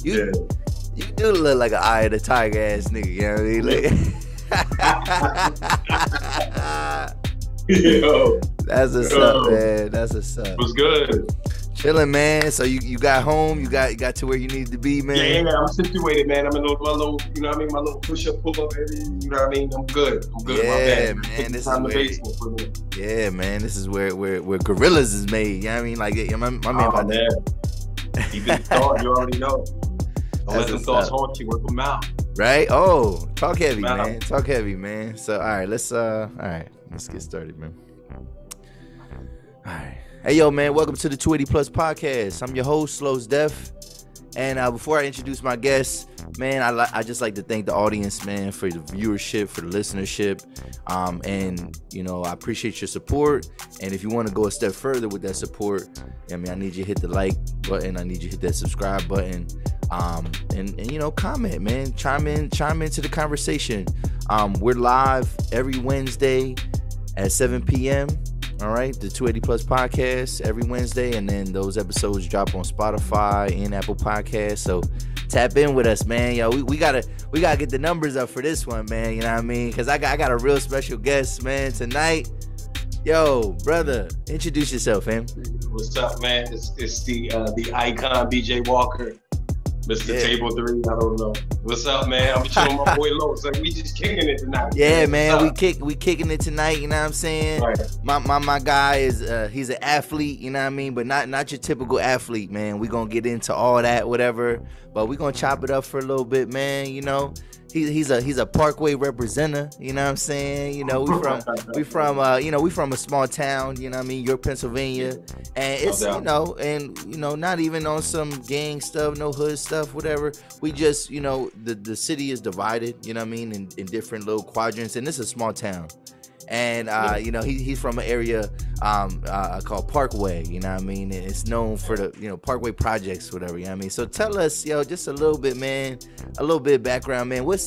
You Yeah. you do look like an eye of the tiger ass nigga. You know what I mean? Yo, That's what's up, man. That's what's up. was good. Chilling, man. So you got home. You got to where you needed to be, man. Yeah, I'm situated, man. I'm in my little, you know what I mean? My little push-up, pull-up, you know what I mean? I'm good. Yeah, my bad. man. This is time where, the basement for me. yeah, man. This is where gorillas is made. You know what I mean? Like, my man. Oh, man. Deep in thought, you already know. Don't let them what's thoughts up. haunt you. Work them out. Right? Oh, talk heavy, Man. man. Talk heavy, man. So, all right, let's get started, man. All right. Hey, yo, man, welcome to the 280 Plus podcast. I'm your host, Slows Def. And before I introduce my guests, man, I just like to thank the audience, man, for the viewership, for the listenership. And, you know, I appreciate your support. And if you want to go a step further with that support, I mean, I need you to hit the like button. I need you to hit that subscribe button. And you know, comment, man. Chime into the conversation. We're live every Wednesday at 7 p.m. All right, the 280 Plus podcast every Wednesday, and then those episodes drop on Spotify and Apple Podcasts. So tap in with us, man. Yo, we gotta get the numbers up for this one, man. You know what I mean? Because I got a real special guest, man, tonight. Yo, brother, introduce yourself, fam. What's up, man? It's the icon, BJ Walker. Mr. Yeah. Table 3, I don't know. What's up, man? I'm chilling with my boy Los. Like, we just kicking it tonight. Yeah, man, we kicking it tonight, you know what I'm saying? Right. My guy is he's an athlete, you know what I mean? But not your typical athlete, man. We gonna get into all that, whatever. But we gonna chop it up for a little bit, man, you know. He's a Parkway representative, you know what I'm saying? You know, we from a small town, you know what I mean, York, Pennsylvania. And it's, you know, not even on some gang stuff, no hood stuff, whatever. We just, you know, the city is divided, you know what I mean, in different little quadrants, and this is a small town. And you know, he's from an area called Parkway, you know what I mean? And it's known for the, you know, Parkway projects, whatever, you know what I mean? So tell us, yo, just a little bit, man, a little bit of background, man. What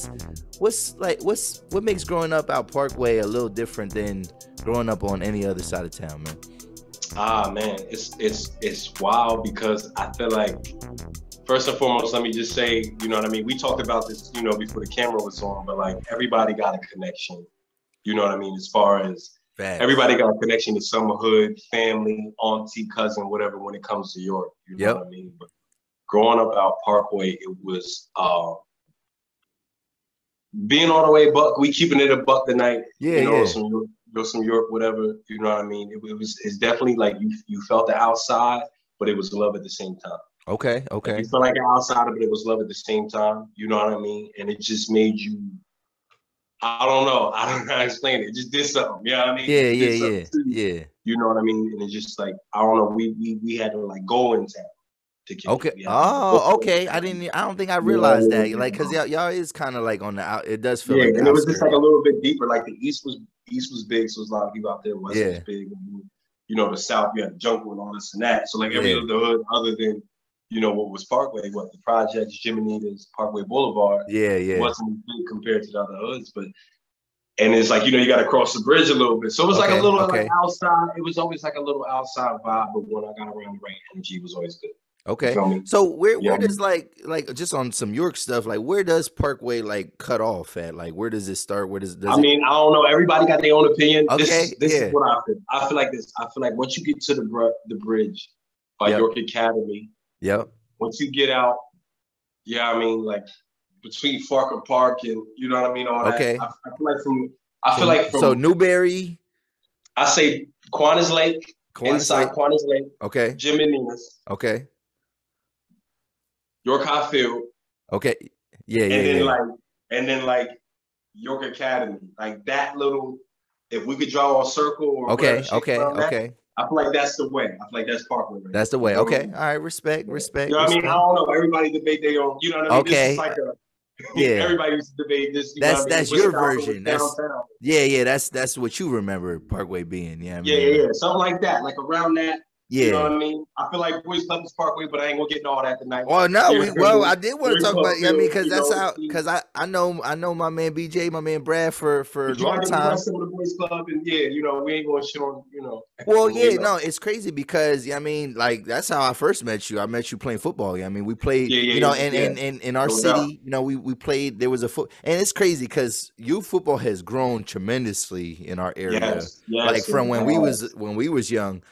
makes growing up out Parkway a little different than growing up on any other side of town, man? Man, it's wild because I feel like, first and foremost, let me just say, you know what I mean? We talked about this, you know, before the camera was on, but like everybody got a connection. You know what I mean? As far as everybody got a connection to some hood, family, auntie, cousin, whatever, when it comes to York. You know what I mean? But growing up out Parkway, it was being all the way buck. We keeping it a buck tonight. Yeah, you know, yeah. some York, whatever. You know what I mean? It's definitely like you felt the outside, but it was love at the same time. Okay. Like you felt like an outsider, but it was love at the same time. You know what I mean? And it just made you. I don't know how to explain it. It just did something. You know what I mean? Yeah. You know what I mean? And it's just like, I don't know. We had to like go in town to kick Okay. it. Okay. I don't think I realized that. Like, cause y'all is kind of like on the out. It does feel like. And it was just like a little bit deeper. Like the East was big, so there's a lot of people out there. West was big. And, you know, the South, you had the jungle and all this and that. So like every other hood other than, you know, what was Parkway, the projects, Jiminitas, Parkway Boulevard. Yeah. Wasn't big compared to the other hoods, and it's like, you know, you got to cross the bridge a little bit. So it was like a little like outside. It was always like a little outside vibe, but when I got around the right energy, it was always good. Okay. So where does like just on some York stuff, like where does Parkway like cut off at? Like where does it start? I mean, I don't know. Everybody got their own opinion. Okay. This is what I feel. I feel like this. I feel like once you get to the bridge by York Academy. Yep. Once you get out, I mean, like between Farker Park and you know what I mean, all that. Okay. I feel like from Newberry. I say Quannas Lake, inside Quannas Lake. Okay. Jiminitas. Okay. York Highfield. Okay. Yeah. And then like York Academy, like that little. If we could draw a circle or okay. I feel like that's the way. I feel like that's Parkway. Right? That's the way. Okay. All right. Respect. You know what I mean? I don't know. Everybody debate their own. You know what I mean? Okay. This is like everybody used to debate this. That's your version. Yeah. That's what you remember Parkway being. Yeah. Yeah. Something like that. Like around that. You know Yeah. what I mean? I feel like Boys Club is Parkway, but I ain't gonna get into all that tonight. Oh no, You know what I well, mean? I did want to Boys talk Club about, I mean, Field, because you that's know, how, because I know my man BJ, my man Brad for a we tried long to time. impress some of the Boys Club, and yeah, you know, we ain't gonna shit on, you know. Well, you yeah, know. no, it's crazy because I mean, like that's how I first met you. I met you playing football. I mean, we played, Yeah. in our No doubt. city, we played. There was a foot, and it's crazy because youth football has grown tremendously in our area. Like Yes, it from has. when we was young,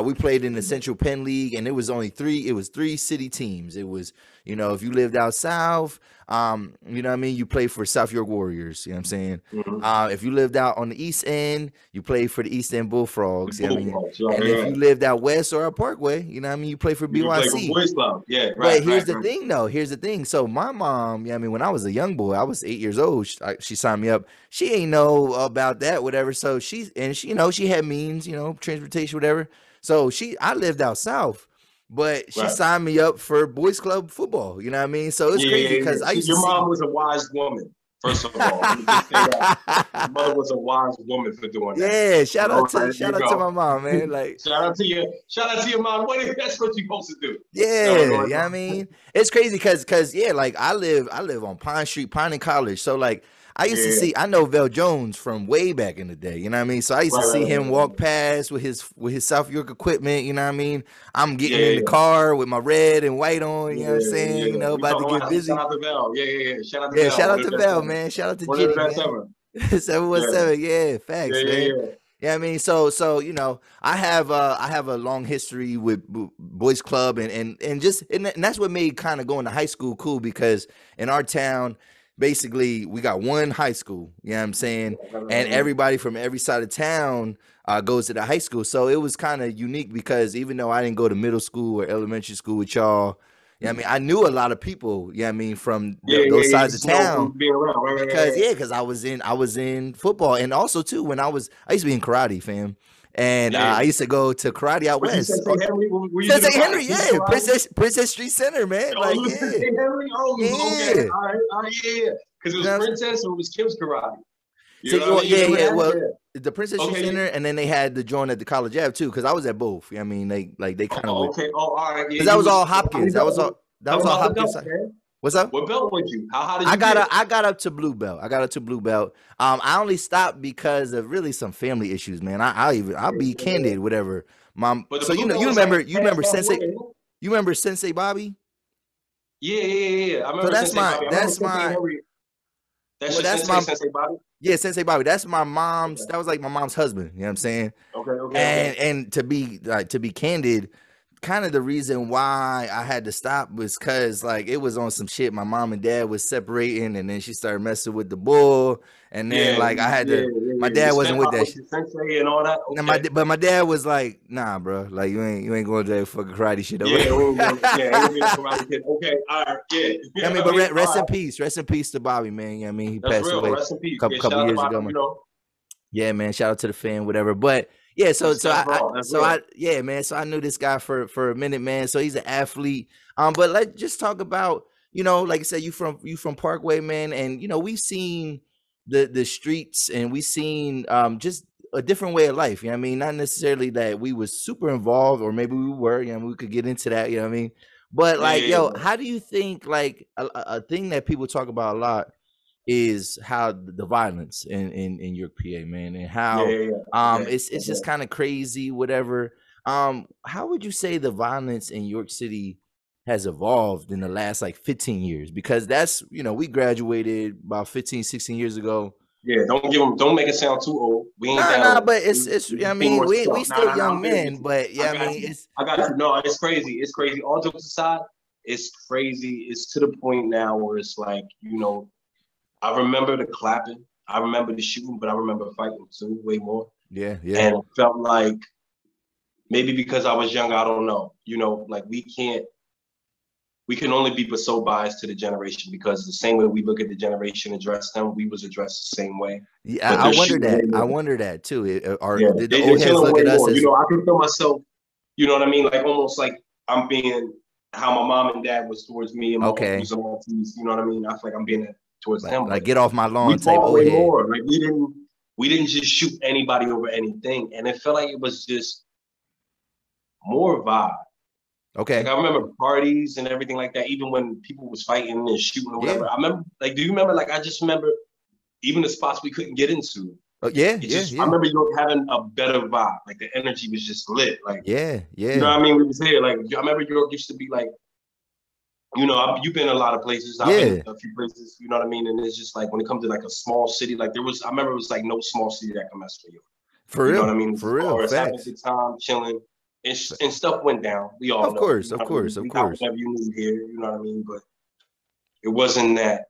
we played in the Central Penn League, and it was only three. It was three city teams. It was, if you lived out south, you know what I mean. You played for South York Warriors. You know what I'm saying. Mm-hmm. If you lived out on the East End, you played for the East End Bullfrogs. You know what I mean. Bullfrogs, And if you lived out west or out Parkway, you know what I mean, you play for you can play for BYC. Boys Club. Yeah, But right. here's the thing, though. Here's the thing. So my mom, I mean, when I was a young boy, I was 8 years old. She signed me up. She ain't know about that, whatever. So she had means, transportation, whatever. So I lived out south, but she Right. signed me up for boys club football. You know what I mean? So it's crazy because I used to Your see. mom was a wise woman. First of all, let me just say that. Your mother was a wise woman for doing that. Yeah, shout out to my go. mom, man. Like shout out to your mom. That's what you're supposed to do. yeah, you know what I mean? It's crazy because yeah, like I live on Pine Street, Pine and College. So like I used to see, I know Vel Jones from way back in the day, you know what I mean? So I used to see him walk past with his South York equipment, you know what I mean? I'm getting in the car with my red and white on, you know what I'm saying? About to get busy. Shout out to Vel. Shout out to Vel. Vel. Shout out to Vel, man. Shout out to Jitty, man. 717, yeah, facts, man. Yeah, I mean, so I have a long history with boys club and that's what made kind of going to high school cool because in our town, basically we got one high school, you know what I'm saying, and everybody from every side of town goes to the high school, so it was kind of unique because even though I didn't go to middle school or elementary school with y'all. Yeah, I mean, I knew a lot of people. Yeah, I mean, from those sides of town. Being around, because I was in football, and also too when I used to be in karate, fam, and I used to go to karate out west. Sensei Henry, Sensei Henry, yeah, Princess Street Center, man. Like, yeah. Sensei Henry, okay, all right, yeah, because it was Princess or it was Kim's karate. Well, the Princess Street Center, and then they had the joint at the College Ave too, because I was at both. I mean, they kind of all right, because that was all Hopkins. That was all Hopkins. What's up? What belt was you? How did you I got up to blue belt. I only stopped because of really some family issues, man. I'll be candid, whatever. Mom. So you remember Sensei? You remember Sensei Bobby? Yeah. I remember so that's my Sensei Bobby. Yeah, Sensei Bobby. That's my mom's. That was like my mom's husband. You know what I'm saying? Okay. And to be candid, kind of the reason why I had to stop was because like it was on some shit. My mom and dad was separating, and then she started messing with the bull, and then I had to. My dad wasn't with that shit. Sensei and all that. Okay. But my dad was like, "Nah, bro. Like you ain't going to that fucking karate shit." Okay, all right, yeah. I mean, but rest in peace. Rest in peace to Bobby, man. I mean, he passed away a couple years ago, man. Yeah, man. Shout out to the fan, whatever. But yeah, so I knew this guy for a minute, man. So he's an athlete. But let's just talk about, like I said, you from Parkway, man, and we've seen the streets and we've seen just a different way of life. You know what I mean? Not necessarily that we was super involved, or maybe we were. We could get into that. You know what I mean? But how do you think like a thing that people talk about a lot is how the violence in York, PA, man, and how it's just kind of crazy, whatever. How would you say the violence in York City has evolved in the last like 15 years? Because that's, we graduated about 15, 16 years ago. Yeah, don't make it sound too old. We ain't but it's I mean, we still young men, but I got you. No, it's crazy. It's crazy. All jokes aside, it's crazy. It's to the point now where it's like, I remember the clapping, I remember the shooting, but I remember fighting too, way more. Yeah. And it felt like maybe because I was young, I don't know. Like we can only be but so biased to the generation because the same way we look at the generation and address them, we was addressed the same way. Yeah, I wonder that. I wonder that too. Did the old heads look at us as I can feel myself, you know what I mean? Like almost like I'm being how my mom and dad was towards me and my uncles and aunties, you know what I mean? I feel like I'm being towards them. Like get off my lawn type way more. Like we didn't just shoot anybody over anything. And it felt like it was just more vibe. Okay. Like I remember parties and everything like that, even when people was fighting and shooting or whatever. Yeah. I remember, like, do you remember? Like, I just remember even the spots we couldn't get into. Oh, yeah, It yeah, just, I yeah. remember York having a better vibe. Like the energy was just lit. Like, Yeah, you know yeah. what I mean? We was there. Like, I remember York used to be like, you know, you've been a lot of places. I've been Yeah. a few places. You know what I mean? And it's just like when it comes to like a small city, like I remember it was like no small city that can mess with York. For You know real. what I mean? As For real. far as having a Facts. good time, chilling, and stuff went down. We all Of know. course, You know of what I mean? course, of We got course. whatever you need here. You know what I mean? But it wasn't that.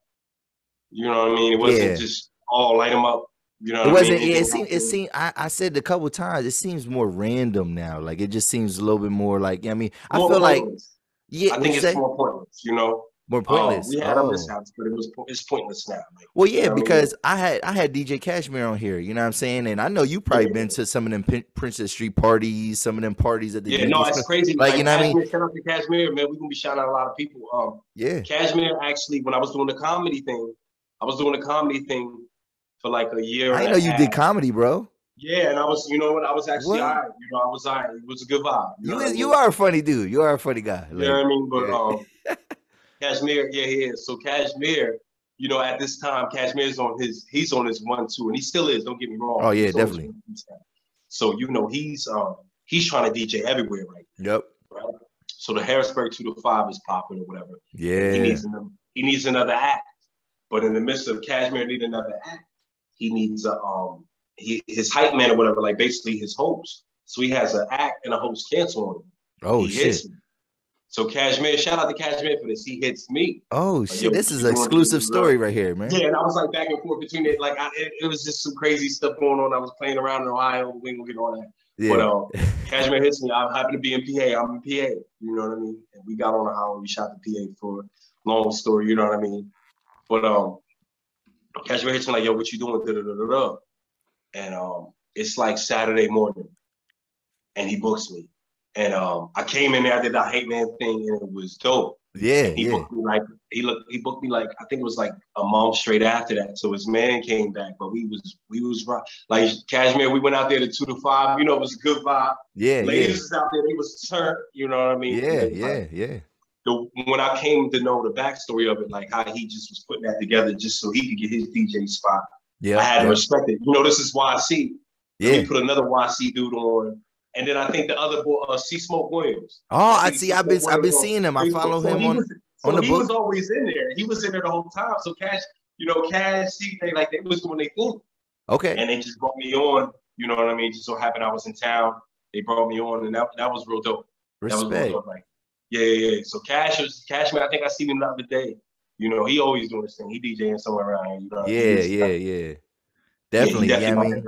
You know what I mean? It wasn't Yeah. just all light them up. You know It what I mean? wasn't, It yeah, didn't have it to. seemed, I said a couple times, it seems more random now. Like it just seems a little bit more like, I mean, I More feel like, pointless. yeah, I what'd think you it's say? more pointless. You know, More pointless. we had our Oh. mishaps, but it's pointless now. Like, Well, you yeah, know what I mean? because I had DJ Cashmere on here, you know what I'm saying? And I know you probably Yeah, been to some of them Princess Street parties, some of them parties at the yeah. No, Union it's Square. crazy. Like, you Like know what I mean? Cashmere, shout out to Cashmere, man. We're gonna be shouting out a lot of people. Yeah. Cashmere actually, when I was doing the comedy thing, I was doing the comedy thing for like a year I and didn't a know you half. did comedy, bro. Yeah, and I was, you know what? I was actually all What? right. You know, I was all right. It was a good vibe. You know what I You mean? are a funny dude. You are a funny guy. You know Like, what I mean? But yeah. Cashmere, yeah, he is. So Cashmere, you know, at this time, Cashmere's he's on his 1-2, and he still is. Don't get me wrong, Oh but yeah, he's on his definitely. 1-2. So you know, he's trying to DJ everywhere Yep. right? So the Harrisburg 2 to 5 is popping or whatever, and Yeah. he needs another act. But in the midst of Cashmere needing another act, he needs his hype man or whatever, like basically his host. So he has an act and a host cancel on him. Oh He hits shit. me. So Cashmere, shout out to Cashmere for this. He hits me. Oh Like, yo, shit. This what is you an doing? exclusive story right here, man. Yeah, and I was like back and forth between it. Like it was just some crazy stuff going on. I was playing around in Ohio. We ain't gonna get all that. But Yeah. Cashmere hits me. I happen to be in PA. I'm in PA. You know what I mean? And we got on the highway. We shot the PA for long story. You know what I mean? But Cashmere hits me like, yo, what you doing? Da, da, da, da, da. And it's like Saturday morning, and he books me. And I came in there, I did that hate man thing, and it was dope. Yeah, And he yeah. booked me like he booked me like I think it was like a month straight after that. So his man came back, but we was like Cashmere. We went out there to 2 to 5. You know, it was a good vibe. Yeah, yeah. Ladies was out there, they was turned. You know what I mean? And Yeah, it was like yeah, yeah. when I came to know the backstory of it, like how he just was putting that together just so he could get his DJ spot. I Yep, had to yep. respect it. You know, this is YC. Let Yeah. me put another YC dude on. And then I think the other boy, C Smoke Williams. Oh, I think see. C Smoke I've been Williams seeing him. I on Facebook. follow him on So the he was book. always in there. He was in there the whole time. So Cash, you know, Cash, CJ, like they was doing their thing. Okay. And they just brought me on. You know what I mean? Just so happened I was in town. They brought me on, and that was real dope. That was real Respect. dope. Like, yeah. So Cash, man, I think I seen him the other day. You know, he always doing this thing. He DJing somewhere around here. You know, Yeah, yeah. yeah. He Definitely. Yeah, I definitely mean,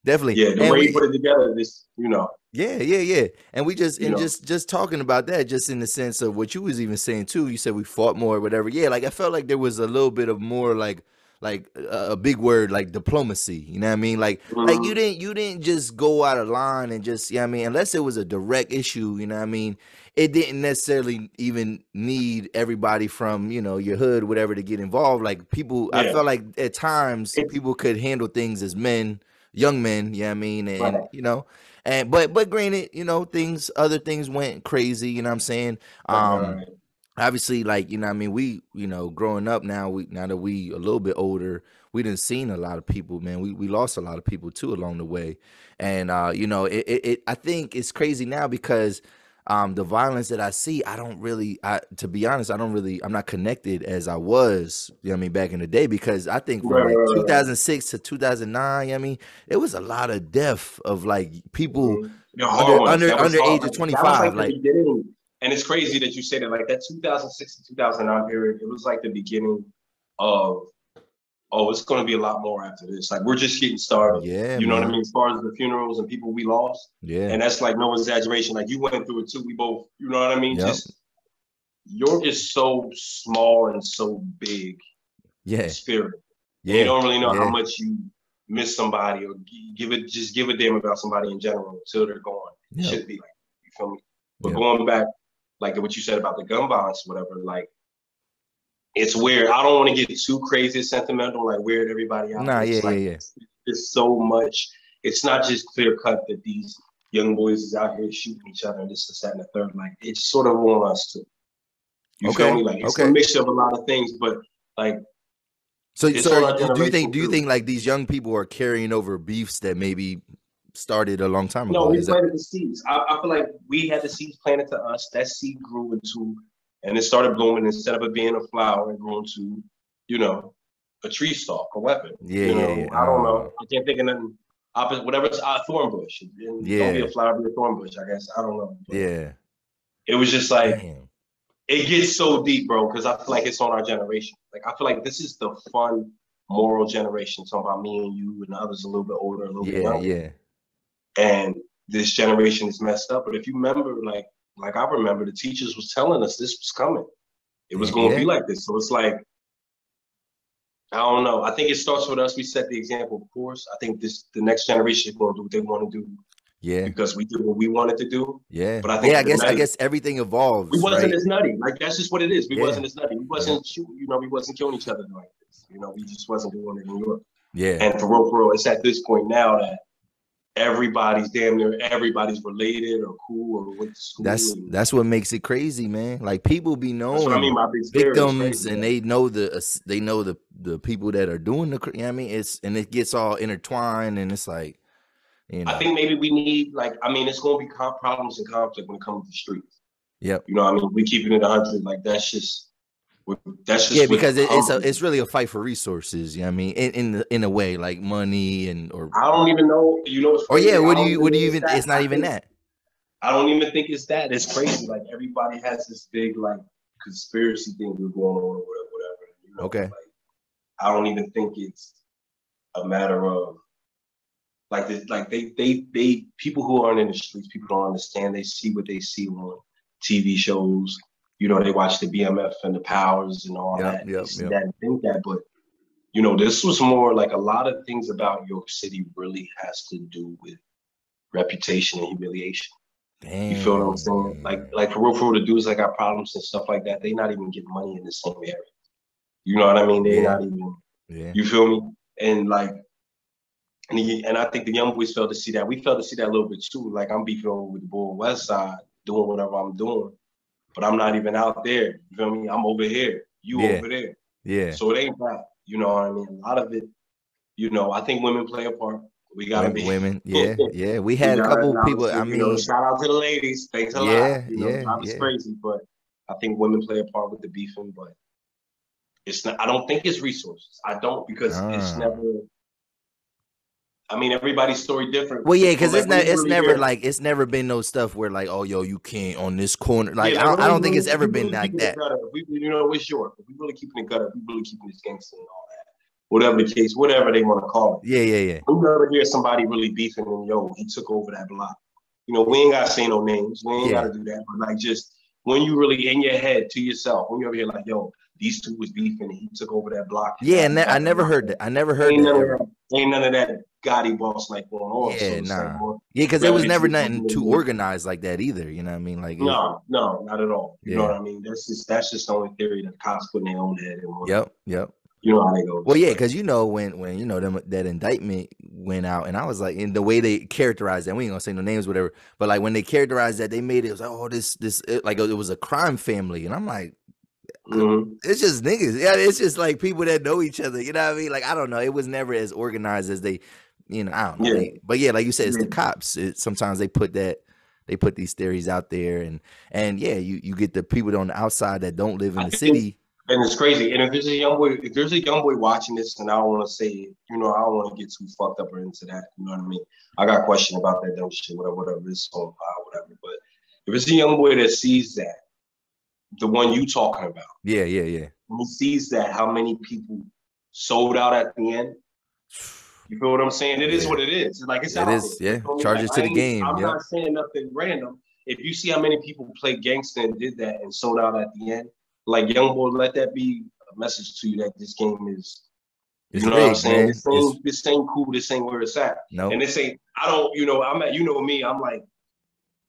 definitely. yeah, the And way he we put it together, this, you know. yeah. And we just You know. just talking about that, just in the sense of what you was even saying too. You said we fought more or whatever. Yeah, like I felt like there was a little bit of more like a big word like diplomacy. You know what I mean? Like you didn't just go out of line and just, you know what I mean, unless it was a direct issue, you know what I mean? It didn't necessarily even need everybody from, you know, your hood, whatever, to get involved. Like people, I felt like at times people could handle things as men, young men, you know what I mean? And you know, and but granted, you know, other things went crazy, you know what I'm saying? Right. Obviously, like, you know what I mean, we, you know, growing up now that we a little bit older, we done seen a lot of people, man. We lost a lot of people too along the way. And you know, I think it's crazy now because the violence that I see, to be honest, I'm not connected as I was, you know what I mean, back in the day, because I think from like 2006 to 2009, you know what I mean, it was a lot of death of like people under age of 25. That was like the beginning. And it's crazy that you say that, like that 2006 to 2009 period, it was like the beginning of, it's going to be a lot more after this. Like, we're just getting started. Yeah, you know man. what I mean? As far as the funerals and people we lost. Yeah. And that's like no exaggeration. Like, you went through it too. We both, you know what I mean? Yep. Just, York is so small and so big. Yeah. Spirit. Yeah. And you don't really know how much you miss somebody or give a damn about somebody in general until they're gone. It should be like, you feel me? But going back, like what you said about the gun violence, whatever, like, it's weird. I don't want to get too crazy sentimental, like weird everybody out. Nah, it's yeah. There's so much. It's not just clear cut that these young boys is out here shooting each other and this, that, and the third. Like, it's sort of on us too. You feel me? Like, it's a mixture of a lot of things, but like, so do you think like these young people are carrying over beefs that maybe started a long time ago? No, we planted the seeds. I feel like we had the seeds planted to us. That seed grew into, and it started blooming. Instead of it being a flower, it grew into, you know, a tree stalk, a weapon. Yeah. I don't know. I can't think of nothing opposite. Whatever, it's a thorn bush. Don't be a flower, be a thorn bush. I guess I don't know. But it was just like, it gets so deep, bro. Because I feel like it's on our generation. Like, I feel like this is the fun, moral generation. Talking about me and you and others a little bit older, a little bit younger. Yeah. And this generation is messed up. But if you remember, like I remember, the teachers was telling us this was coming. It was going to be like this. So it's like, I don't know. I think it starts with us. We set the example, of course. I think the next generation is going to do what they want to do. Yeah. Because we did what we wanted to do. Yeah. But I think I guess everything evolves. We wasn't as nutty. Like, that's just what it is. We wasn't as nutty. We wasn't shooting, we wasn't killing each other like this. We just wasn't doing it in Europe. Yeah. And for real, it's at this point now that everybody's related or cool or went to school. That's what makes it crazy, man. Like, people be knowing that's what I mean by victims, and they know the people that are doing the. You know what I mean? It gets all intertwined, and it's like, I think maybe we need, it's going to be problems and conflict when it comes to the streets. Yep. We keeping it 100. Like, that's just because it's really a fight for resources. You know what I mean? In a way, like money or I don't even know. What do you even? It's not even that. I don't even think it's that. It's crazy. Like, everybody has this big conspiracy thing going on or whatever. Okay. Like, I don't even think it's a matter of they people who aren't in the streets, people don't understand. They see what they see on TV shows. They watch the BMF and the Powers and all that. They see that and think that, but this was more like a lot of things about York City really has to do with reputation and humiliation. Damn. You feel what I'm saying? Like for real, the dudes that got problems and stuff like that, they not even getting money in the same area. You know what I mean? They're not even. Yeah. You feel me? And and I think the young boys failed to see that. We failed to see that a little bit too. Like, I'm beefing over with the Bull West Side, doing whatever I'm doing, but I'm not even out there. You feel me? I'm over here. You over there. Yeah. So it ain't that. You know what I mean? A lot of it, I think women play a part. We gotta be women. Yeah. We had a couple people. Shout out to the ladies. Thanks a lot. It's crazy, but I think women play a part with the beefing. But it's not. I don't think it's resources. I don't, because it's never. Everybody's story different. Well, yeah, because it's never been no stuff where like, oh, yo, you can't on this corner. Like, I don't think it's ever been like that. It's York. If we really keeping it gutter, we really keeping this gangster and all that. Whatever the case, whatever they want to call it. Yeah. We never hear somebody really beefing and he took over that block. We ain't gotta say no names. We ain't gotta do that. But like, just when you really in your head to yourself, when you're over here like, yo, these two was beefing and he took over that block. Yeah, and I never heard that. I never heard that. Ain't none of that Gotti boss like going on. Yeah, nah. Because it was never nothing too organized like that either. You know what I mean? Like, no, not at all. You know what I mean? That's just the only theory that the cops put in their own head. Yep. You know how they go. Well, yeah, because when that indictment went out, and I was like, in the way they characterized that, we ain't gonna say no names, whatever. But like, when they characterized that, they made it was like, oh, it was a crime family, and I'm like. It's just niggas. Yeah, it's just like people that know each other. You know what I mean? Like, I don't know. It was never as organized as they, I don't know. Yeah. But yeah, like you said, it's the cops. Sometimes they put these theories out there, and yeah, you get the people on the outside that don't live in the city. And it's crazy. And if there's a young boy watching this, and I don't want to say it, I don't want to get too fucked up or into that. You know what I mean? I got a question about that dumb shit, whatever. It's on fire, whatever. But if it's a young boy that sees that. The one you talking about. Yeah. When he sees that, how many people sold out at the end? You feel what I'm saying? It is what it is. Like, it's out there. Yeah. Charges to the game. I'm not saying nothing random. If you see how many people play gangster and did that and sold out at the end, like, young boy, let that be a message to you that this game is. It's what I'm saying? This ain't cool. This ain't where it's at. No. And this ain't. I don't. I'm at. Me. I'm like.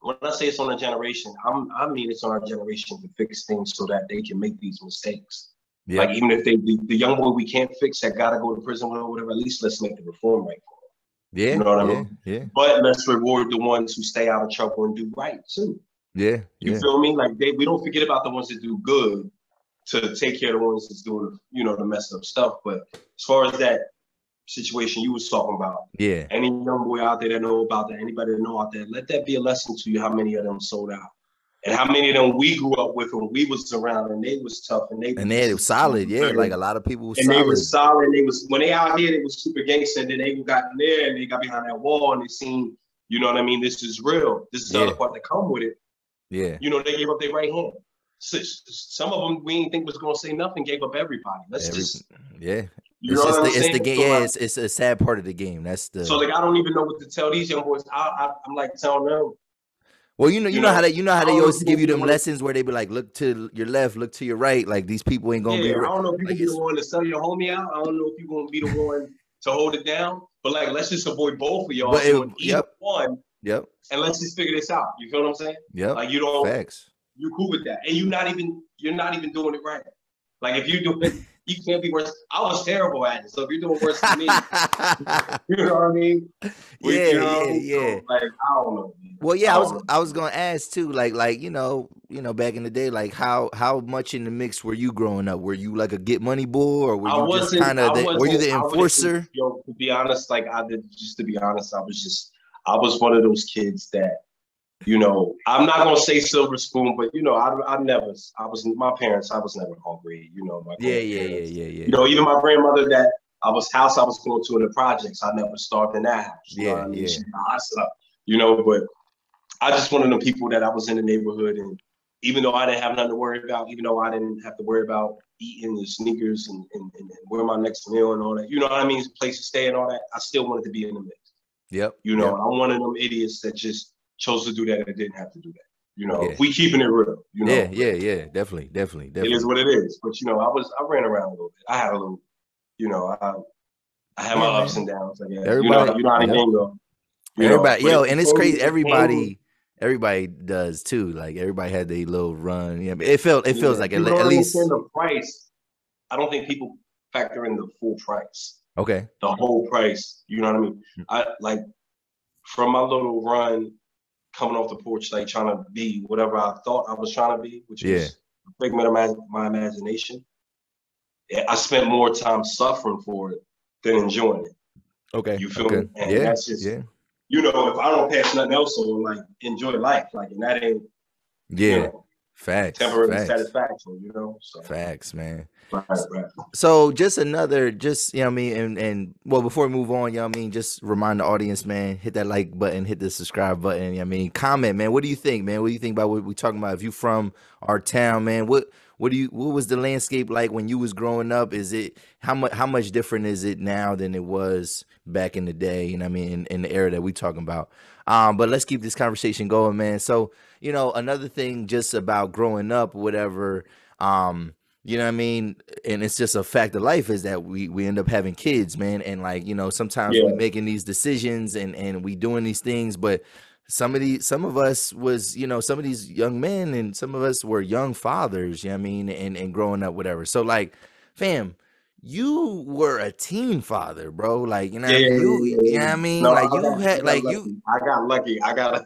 When I say it's on a generation, I mean it's on our generation to fix things so that they can make these mistakes. Yeah. Like, even if the young boy we can't fix that gotta go to prison or whatever, at least let's make the reform right for him. Yeah, You know what I yeah, mean? yeah, But let's reward the ones who stay out of trouble and do right too. yeah, You yeah. feel me? Like we don't forget about the ones that do good to take care of the ones that's doing, the messed up stuff. But as far as that situation you was talking about, Yeah. any young boy out there that know about that, anybody that know out there, let that be a lesson to you how many of them sold out. And how many of them we grew up with when we was around and they was tough and they And was they just was as solid, yeah. Like a lot of people was and they solid. was solid. They was when they out here, they was super gangster. And then they got in there and they got behind that wall and they seen, you know what I mean? This is real. This is the other part that come with it. Yeah. You know, they gave up their right hand. So, some of them we didn't think was gonna say nothing, gave up everybody. Yeah. You know what I'm saying? It's the game. So, yeah, it's a sad part of the game. That's the. So like I don't even know what to tell these young boys. I'm like telling them. Well, you know how they always give you them one, lessons where they be like, look to your left, look to your right. Like these people ain't gonna be. I don't know if you're like gonna be the one to sell your homie out. I don't know if you're gonna be the one to hold it down. But like, let's just avoid both of y'all doing either one. Yep. And let's just figure this out. You feel what I'm saying? Yep. Like you don't. Facts. You're cool with that, and you're not even doing it right. Like if you do it, you can't be worse. I was terrible at it, so if you're doing worse than me, you know what I mean? Yeah. So, like I don't know. Man. Well, yeah, I was gonna ask too, like you know, back in the day, like how much in the mix were you growing up? Were you like a get money bull, or were you just kind of were you the enforcer? To be honest, like to be honest, I was one of those kids that. You know, I'm not gonna say silver spoon, but you know, I was never hungry. You know, my yeah. You know, even my grandmother that I was going to in the projects, I never starved in that house. You know what I mean? She you know, but I just one of the people that I was in the neighborhood, and even though I didn't have nothing to worry about, even though I didn't have to worry about eating the sneakers and where my next meal and all that, you know what I mean, place to stay and all that, I still wanted to be in the mix. Yep. You know, I'm one of them idiots that just chose to do that and didn't have to do that. You know, Yeah. if we keeping it real, you know. Yeah. Definitely. It is what it is. But you know, I ran around a little bit. I had a little, you know, I had my ups and downs. I guess. Everybody, you know how the game go. Everybody, and it's crazy. Everybody does too. Like everybody had their little run. Yeah, it feels like at least the price. I don't think people factor in the full price. Okay. The whole price. You know what I mean? I like from my little run coming off the porch, like trying to be whatever I thought I was trying to be, which was a figment of my imagination. I spent more time suffering for it than enjoying it. Okay. You feel me? And that's just, you know, if I don't pass nothing else on, like enjoy life, like, and that ain't, you know, facts, temporary satisfaction, you know. So. Facts, man. Right. So you know what I mean, and well, before we move on, you know what I mean, just remind the audience, man, hit that like button, hit the subscribe button, you know what I mean, comment, man. What do you think, man? What do you think about what we're talking about? If you from our town, man, what was the landscape like when you was growing up? Is it how much different is it now than it was back in the day? You know what I mean, in the era that we talking about. But let's keep this conversation going, man. So, you know, another thing just about growing up, whatever, you know what I mean? And it's just a fact of life is that we end up having kids, man. And like, you know, sometimes we making these decisions and we doing these things, but some of us was, you know, some of these young men and some of us were young fathers, you know what I mean? And growing up, whatever. So like, fam, you were a teen father, bro. Like, you know what I mean? You know what I mean? No, like I got lucky. I got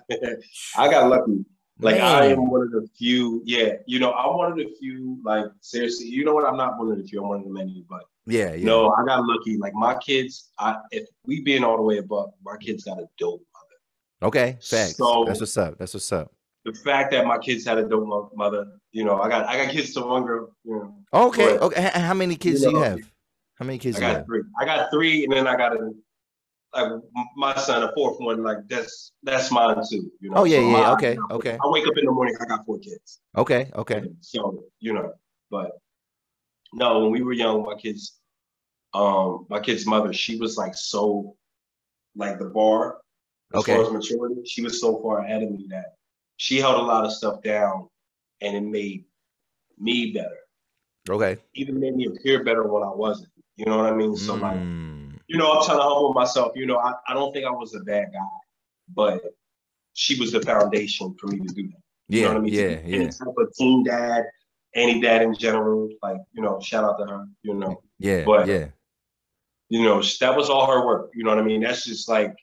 lucky. Like, man. I am one of the few, you know, I'm one of the few, like, seriously, you know what? I'm not one of the few, I'm one of the many, but no, I got lucky. Like, my kids, if we being all the way above, my kids got a dope mother. Okay, facts. So, that's what's up. The fact that my kids had a dope mother, you know, I got kids to one girl, you know. Okay. How many kids do you have? How many kids do you have? I got three, and then I got my son, a fourth one, like that's mine too. You know? Oh yeah. Okay. I wake up in the morning, I got 4 kids. Okay. So, you know, but no, when we were young, my kid's mother, she was like so like the bar as far as maturity, she was so far ahead of me that she held a lot of stuff down and it made me better. Okay. Even made me appear better when I wasn't. You know what I mean? So like, you know, I'm trying to humble myself. You know, I don't think I was a bad guy, but she was the foundation for me to do that. You know what I mean? Any type of teen dad, any dad in general, like, you know, shout out to her, you know. Yeah. You know, that was all her work. You know what I mean? That's just like,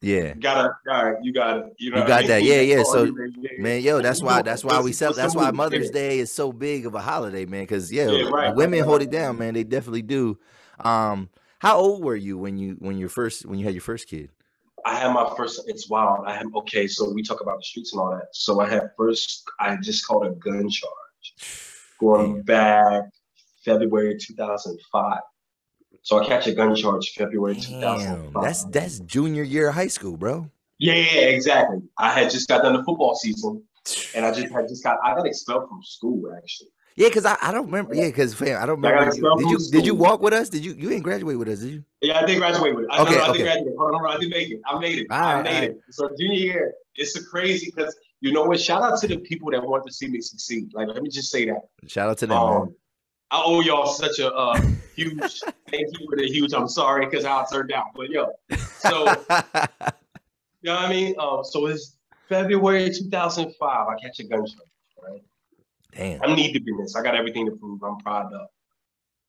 Yeah. you got it. You know You what I got mean? that. Yeah, That's yeah. all So, you really did. man, yo, What that's you why doing? that's why we sell What's the that's why move? Mother's Yeah. Day is so big of a holiday, man. Because yeah, Yeah, the right, right, women right, hold right. it down, man. They definitely do. How old were you when you had your first kid? I had my first, it's wild. Okay, so we talk about the streets and all that. So I just called a gun charge going Damn, back February 2005. So I catch a gun charge February damn, 2005. that's junior year of high school, bro. Yeah, exactly. I had just got done the football season, and I got expelled from school actually. Yeah, because I don't remember. Yeah, because fam, I don't I got remember you. expelled from Did you school. walk with us? You didn't graduate with us, did you? Yeah, I did graduate with it. No, Okay, I did okay. graduate. Hold on, I did make it. I made it. All I right, all made right. it. So junior year, it's a crazy because you know what? Shout out to the people that want to see me succeed. Like, let me just say that. Shout out to them, man. I owe y'all such a huge thank you for the huge. I'm sorry because how it turned out, but yo, so you know what I mean. So it's February 2005. I catch a gun charge, right? Damn. I need to be this. I got everything to prove. I'm proud of,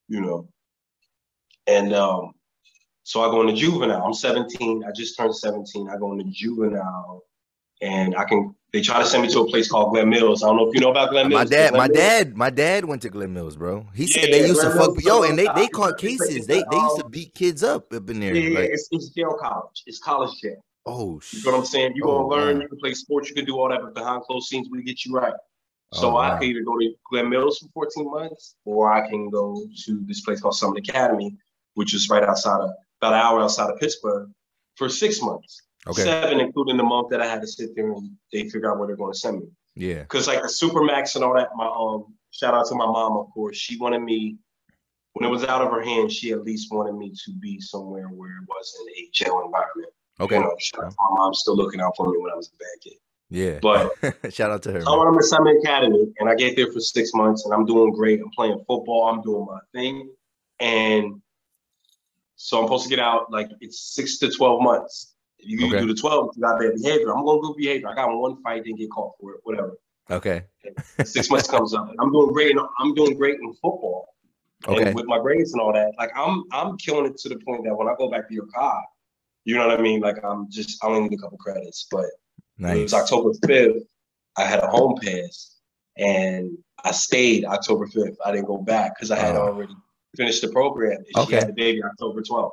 you know. And so I go into juvenile. I'm 17. I just turned 17. I go into juvenile, and they try to send me to a place called Glen Mills. I don't know if you know about Glen My Mills. dad, Glen my Mills, dad, my dad went to Glen Mills, bro. He said they yeah, used to Glen fuck, Mills. yo, and they caught It's cases. a, They used to beat kids up in there. yeah, Like, it's jail college. It's college jail. oh You know what I'm saying? You're oh gonna learn. wow. You can play sports. You can do all that, but behind closed scenes, we get you right. Oh So I wow. can either go to Glen Mills for 14 months, or I can go to this place called Summit Academy, which is right outside of about an hour outside of Pittsburgh, for 6 months. Okay. 7, including the month that I had to sit there and they figure out where they're going to send me. Yeah. Because like the Supermax and all that, my shout out to my mom, of course. She wanted me, when it was out of her hands, she at least wanted me to be somewhere where it wasn't a jail environment. Okay. You know, shout out to my mom, still looking out for me when I was a bad kid. Yeah. But shout out to her. So I went to Summit Academy, and I get there for 6 months, and I'm doing great. I'm playing football. I'm doing my thing. And so I'm supposed to get out, like, it's 6 to 12 months. If you do the 12, you got bad behavior. I'm going to go behavior. I got one fight, didn't get caught for it, whatever. Okay. 6 months comes up, and I'm doing great. I'm doing great in football. Okay. And with my grades and all that, like, I'm killing it to the point that when I go back to your car, you know what I mean? Like, I only need a couple credits, but nice. It was October 5th. I had a home pass, and I stayed October 5th. I didn't go back because I had already finished the program. And she had the baby October 12th.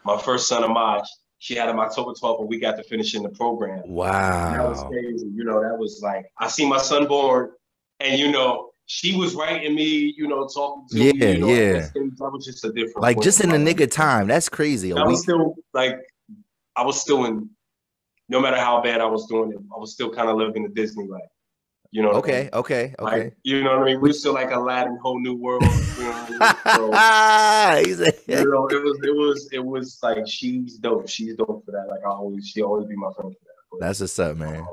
My first son, Amaj, she had him October 12th, and we got to finish in the program. Wow. And that was crazy. You know, that was like, I see my son born, and, you know, she was writing me, you know, talking to me. You know, that was just a different like, just in the nick of time. That's crazy. I was still, like, in, no matter how bad I was doing it, I was still kind of living the Disney life. You know what I mean? Okay. Like, you know what I mean? We were still like Aladdin, whole new world. You know what I mean? So, you know, it was like, she's dope. She's dope for that. Like, she'll always be my friend for that. But, that's what's up, man.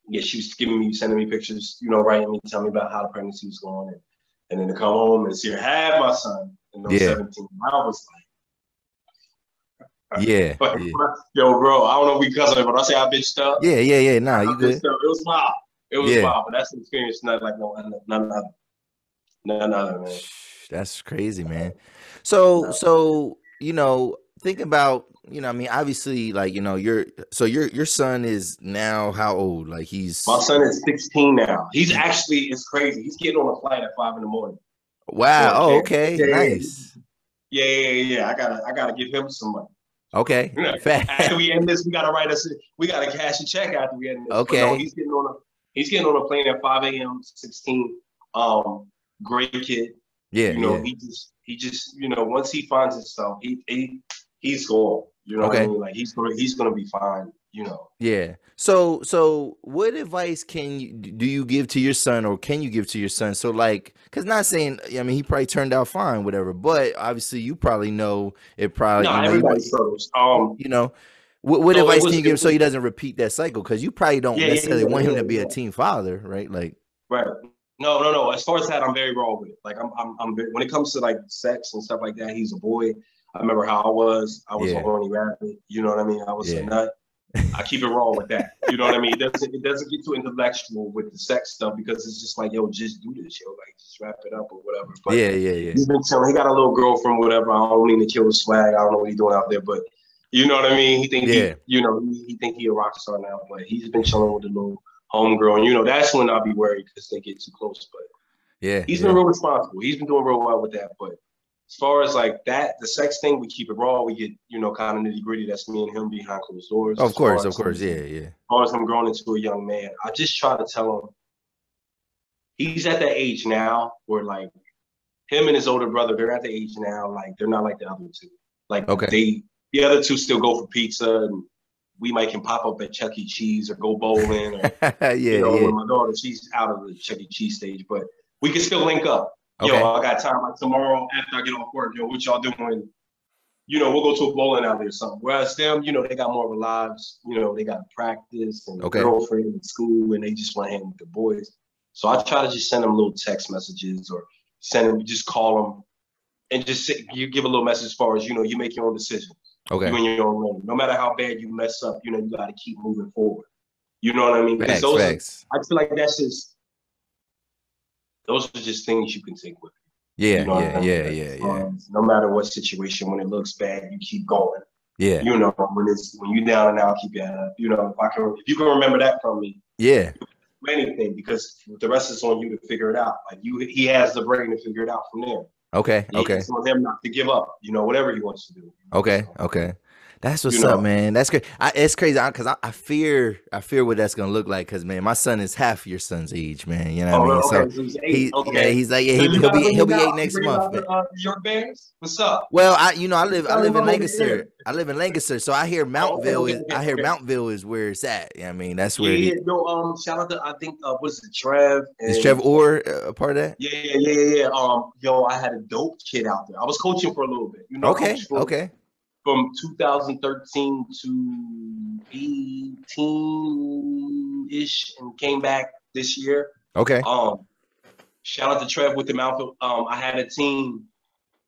Yeah, she was sending me pictures, you know, writing me, telling me about how the pregnancy was going, and then to come home and see her have my son in those 17. I was like, yeah. Yo, bro, I don't know if we cousin, but I say I bitched up. Yeah. Nah, you good. It was wild. It was wild, but that's an experience, not like none other, man. That's crazy, man. So you know, think about, you know, I mean, obviously, like, you know, your son is now how old? Like, my son is 16 now. He's actually, it's crazy. He's getting on a flight at 5 a.m. Wow. Oh, okay. Nice. Yeah. I gotta give him some money. Okay. After we end this, we gotta cash a check after we end this. Okay. No, he's getting on a plane at 5 a.m. 16. Great kid. Yeah. You know, he just, you know, once he finds himself, he's gone. You know what I mean? Like, he's gonna be fine. You know. Yeah. So what advice do you give to your son, or can you give to your son? So, like, because not saying, I mean, he probably turned out fine, whatever, but obviously you probably know it probably, no, everybody struggles. You know, what advice can you give so he doesn't repeat that cycle? Because you probably don't necessarily want him to be a teen father, right? Like, right. No. As far as that, I'm very raw with it. Like, I'm when it comes to like sex and stuff like that, he's a boy. I remember how I was a horny rabbit. You know what I mean? I was a nut. I keep it raw with that. You know what I mean? It doesn't get too intellectual with the sex stuff because it's just like, yo, just do this, yo, like just wrap it up or whatever. But Yeah. he's been telling, he got a little girlfriend, whatever. I don't mean to kill the swag. I don't know what he's doing out there, but you know what I mean? He think he think he a rock star now, but he's been chilling with a little homegirl, and you know that's when I'll be worried because they get too close. But he's been real responsible. He's been doing real well with that. But as far as like that, the sex thing, we keep it raw. We get, you know, kind of nitty gritty. That's me and him behind closed doors. Of course. Yeah. As far as him growing into a young man, I just try to tell him he's at that age now where like him and his older brother, they're at the age now, like they're not like the other two. Like the other two still go for pizza and we might can pop up at Chuck E. Cheese or go bowling. Or, when my daughter, she's out of the Chuck E. Cheese stage, but we can still link up. Yo, I got time like tomorrow after I get off work. Yo, what y'all doing? You know, we'll go to a bowling alley or something. Whereas them, you know, they got more of a lives. You know, they got practice and girlfriend in school, and they just want to hang with the boys. So I try to just send them little text messages or just call them and just you give a little message as far as, you know, you make your own decisions. You in your own room. No matter how bad you mess up, you know, you got to keep moving forward. You know what I mean? Because I feel like those are just things you can take with you. Yeah, you know no matter what situation, when it looks bad, you keep going. Yeah. You know, when you down and out, keep your head up. You know, if you can remember that from me. Yeah. Anything, because the rest is on you to figure it out. Like he has the brain to figure it out from there. Okay. It's on him not to give up. You know, whatever he wants to do. Okay. That's what's up, man. That's great. It's crazy because I fear what that's gonna look like. Because man, my son is half your son's age, man. You know what I mean? So he's like, he'll be 8 next month. York Bears, what's up? Well, I live in Lancaster. I live in Lancaster, so I hear Mountville is where it's at. You know what I mean? That's where. Shout out to I think what's it, Trev? Is Trev Orr a part of that? Yeah. I had a dope kid out there. I was coaching for a little bit. You know, okay. From 2013 to 18-ish and came back this year. Okay. Shout out to Trev with the Mountville. I had a team.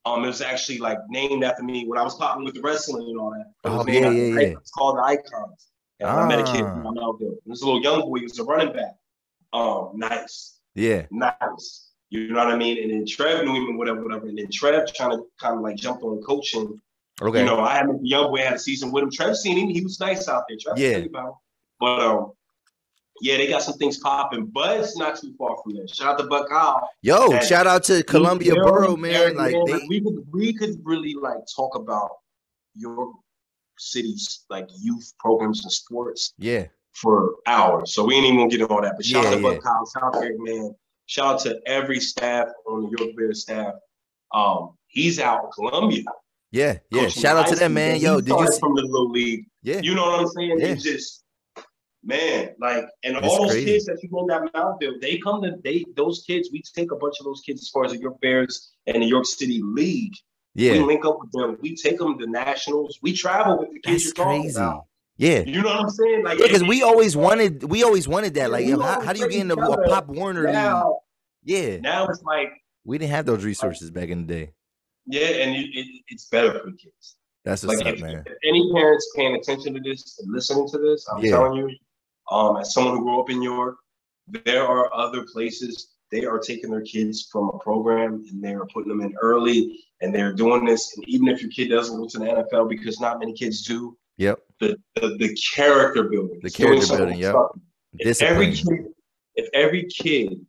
It was actually like named after me when I was talking with the wrestling and all that. Yeah. It's called the Icons. And I met a kid from Mountville. This little young boy, he was a running back. Nice. Yeah. Nice. You know what I mean? And then Trev knew him and whatever. And then Trev trying to kind of like jump on coaching. Okay. You know, I had a young boy, had a season with him. Trev seen him. He was nice out there. Trev about him. But they got some things popping, but it's not too far from there. Shout out to Buck Kyle. Yo, shout out to Columbia Borough, man. Like we could really like talk about your city's like youth programs and sports. Yeah. For hours. So we ain't even gonna get into all that. But shout out to Buck Kyle, shout out to Eric, man. Shout out to every staff on the York Bears staff. He's out in Columbia. Yeah. Shout out to them, man. Yo, did you see from the little league? Yeah. You know what I'm saying? Yeah. It's just, man, like, and all those kids that you know that Mountville, those kids, we take a bunch of those kids as far as the York Bears and the York City League. Yeah. We link up with them. We take them to nationals. We travel with the kids. That's crazy. Yeah. You know what I'm saying? Like, because we always wanted that. Like, how do you get into a Pop Warner league? Yeah. Now it's like we didn't have those resources back in the day. Yeah, and it's better for the kids. That's what's up, man. If any parents paying attention to this and listening to this, I'm telling you, as someone who grew up in York, there are other places they are taking their kids from a program and they are putting them in early and they're doing this. And even if your kid doesn't go to the NFL, because not many kids do. Yep. The character building. The character building. Yep. If every kid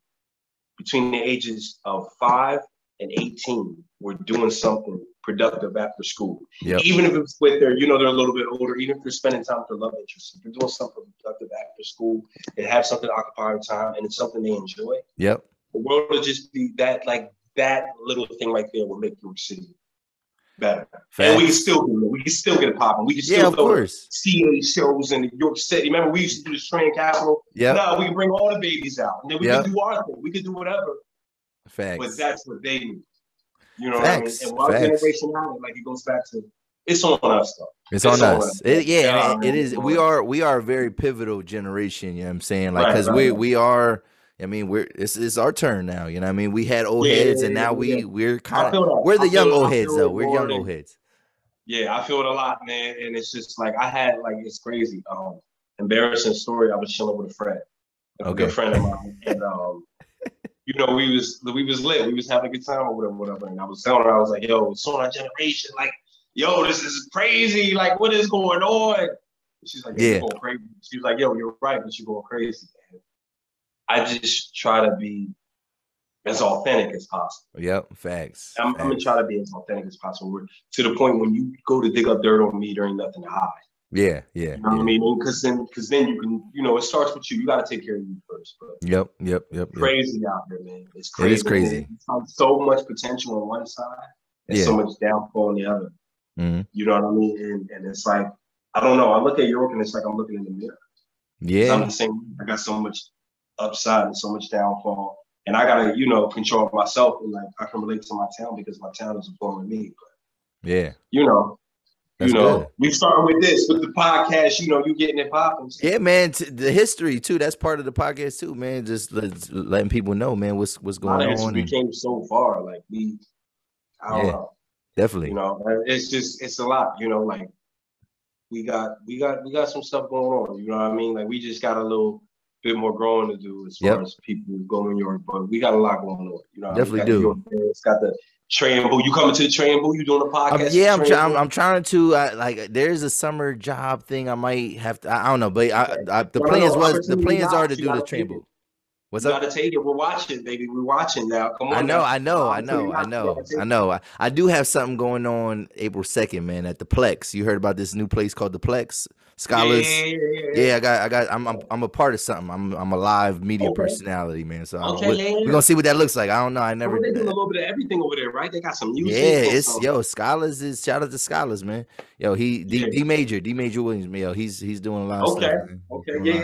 between the ages of 5 and 18 were doing something productive after school. Yep. Even if it's with their, they're a little bit older, even if they're spending time with their love interest, if they're doing something productive after school and have something to occupy their time and it's something they enjoy. Yep. The world will just be that little thing right there will make York City better. Facts. And we can still get it popping. We can still go CA shows in York City. Remember, we used to do the Train Capital. Yeah. Now we can bring all the babies out. And then we can do our thing. We can do whatever. Facts. But that's what they need. You know what I mean? And our generation now, like it goes back to, it's on us though. It's on us. It is. We are a very pivotal generation. You know what I'm saying? Like, because we are. I mean, it's our turn now. You know what I mean? We had old heads, and now we're kind of we're the young old heads though. We're young old heads. Yeah, I feel it a lot, man. And it's just like I had like it's crazy. Embarrassing story. I was chilling with a friend, a good friend of mine, and you know, we was lit. We was having a good time or whatever. And I was telling her, I was like, yo, it's on our generation. Like, yo, this is crazy. Like, what is going on? And she's like, you're going crazy. She was like, yo, you're right, but you're going crazy. Man. I just try to be as authentic as possible. Yep, facts. I'm gonna try to be as authentic as possible. To the point when you go to dig up dirt on me, there ain't nothing to hide. Yeah. You know what I mean? Because then you can, you know, it starts with you. You got to take care of you first. But Yep. Crazy out there, man. It's crazy. It is crazy. It's so much potential on one side and so much downfall on the other. Mm-hmm. You know what I mean? And it's like, I don't know. I look at York and it's like I'm looking in the mirror. Yeah. I'm the same. I got so much upside and so much downfall. And I got to, you know, control myself. And like, I can relate to my town because my town is informing me. But, you know. That's good. We starting with the podcast, you know, you getting it popping. Yeah, man. The history too. That's part of the podcast too, man. Just letting people know, man, what's going on. We came so far, like I don't know. Definitely. You know, it's a lot. You know, like we got some stuff going on. You know what I mean? Like we just got a little bit more growing to do as far as people go in York, but we got a lot going on. You know, definitely do. It's got the Train Boo, you coming to the Train Boo? You doing a podcast? I'm trying to. Like, there's a summer job thing. I might have to. I don't know, but the plans are to do the Train Boo. What's up? You gotta take it. We're watching, baby. We're watching now. Come on. I know. I do have something going on April 2nd, man, at the Plex. You heard about this new place called the Plex? Scholars. Yeah, I'm a part of something. I'm a live media personality, man. So we're gonna see what that looks like. I don't know. I never. They do a little bit of everything over there, right? They got some music. Yeah, Scholars is shout out to Scholars, man. Yo, D Major Williams, man. Yo, he's doing a lot of stuff. Man. Okay, yeah.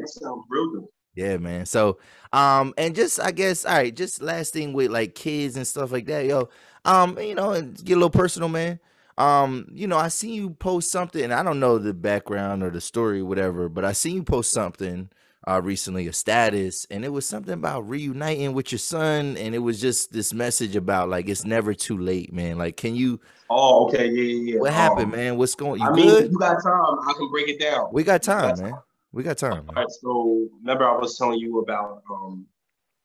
That sounds real good. Yeah, man. So, and just I guess, all right, just last thing with like kids and stuff like that, yo. You know, and get a little personal, man. You know, I seen you post something, and I don't know the background or the story, or whatever, but I seen you post something recently, a status, and it was something about reuniting with your son, and it was just this message about like it's never too late, man. Like, can you? Oh, okay, yeah. What happened, man? What's going? You good? You got time? I can break it down. We got time, man. We got time. All right, so remember I was telling you about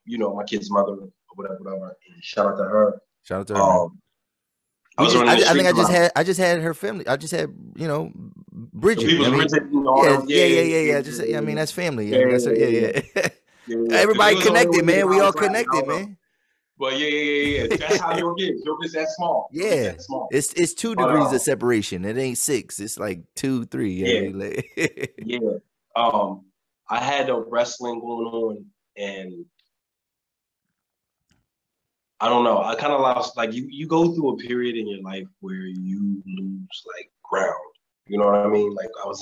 you know, my kid's mother or whatever. And shout out to her. I think I just had her family. I just had, you know, Bridget. Yeah. I mean, that's family. Yeah. Everybody connected, man. We all connected, man. Well, yeah. That's how you'll get. You'll get that small. Yeah. It's 2 degrees of separation. It ain't 6. It's like 2, 3. Yeah. I had a wrestling going on, and I don't know. I kind of lost. Like you go through a period in your life where you lose like ground. You know what I mean? Like I was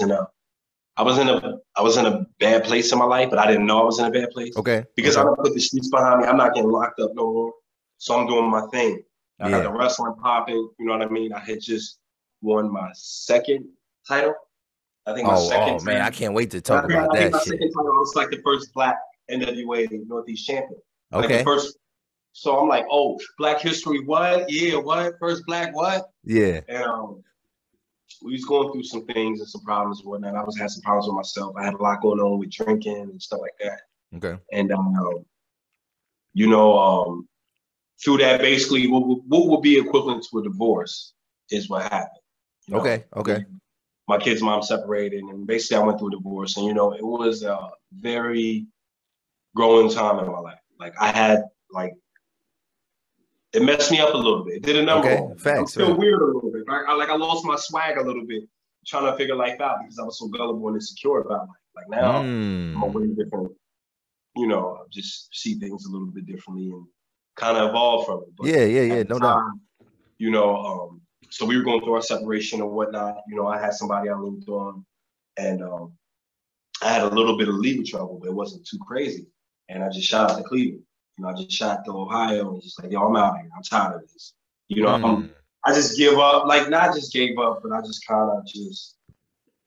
in a bad place in my life, but I didn't know I was in a bad place. Okay. Because I don't put the streets behind me. I'm not getting locked up no more. So I'm doing my thing. I got the wrestling popping. You know what I mean? I had just won my 2nd title. I think my second. Oh man, I can't wait to talk about that my shit. Second title, I was like the first Black NWA Northeast champion. Okay. Like the first. So I'm like, oh, Black History, what? Yeah, what? First Black, what? Yeah. And we was going through some things and some problems and whatnot. I was having some problems with myself. I had a lot going on with drinking and stuff like that. Okay. And you know, through that, basically, what would be equivalent to a divorce is what happened. You know? Okay. My kid's mom separated, and basically I went through a divorce. And, you know, it was a very growing time in my life. Like, I had, like, it messed me up a little bit. It did a number on me. Facts. I'm still weird a little bit. I lost my swag a little bit trying to figure life out because I was so gullible and insecure about life. Like, now, I'm a way different, you know, just see things a little bit differently and kind of evolve from it. But yeah, no doubt. You know, so we were going through our separation and whatnot. You know, I had somebody I leaned on, and I had a little bit of legal trouble, but it wasn't too crazy. And I just shot out to Cleveland. You know, I just shot to Ohio and just like, yo, I'm out here. I'm tired of this. You know, I just give up. Like, not just gave up, but I just kind of just,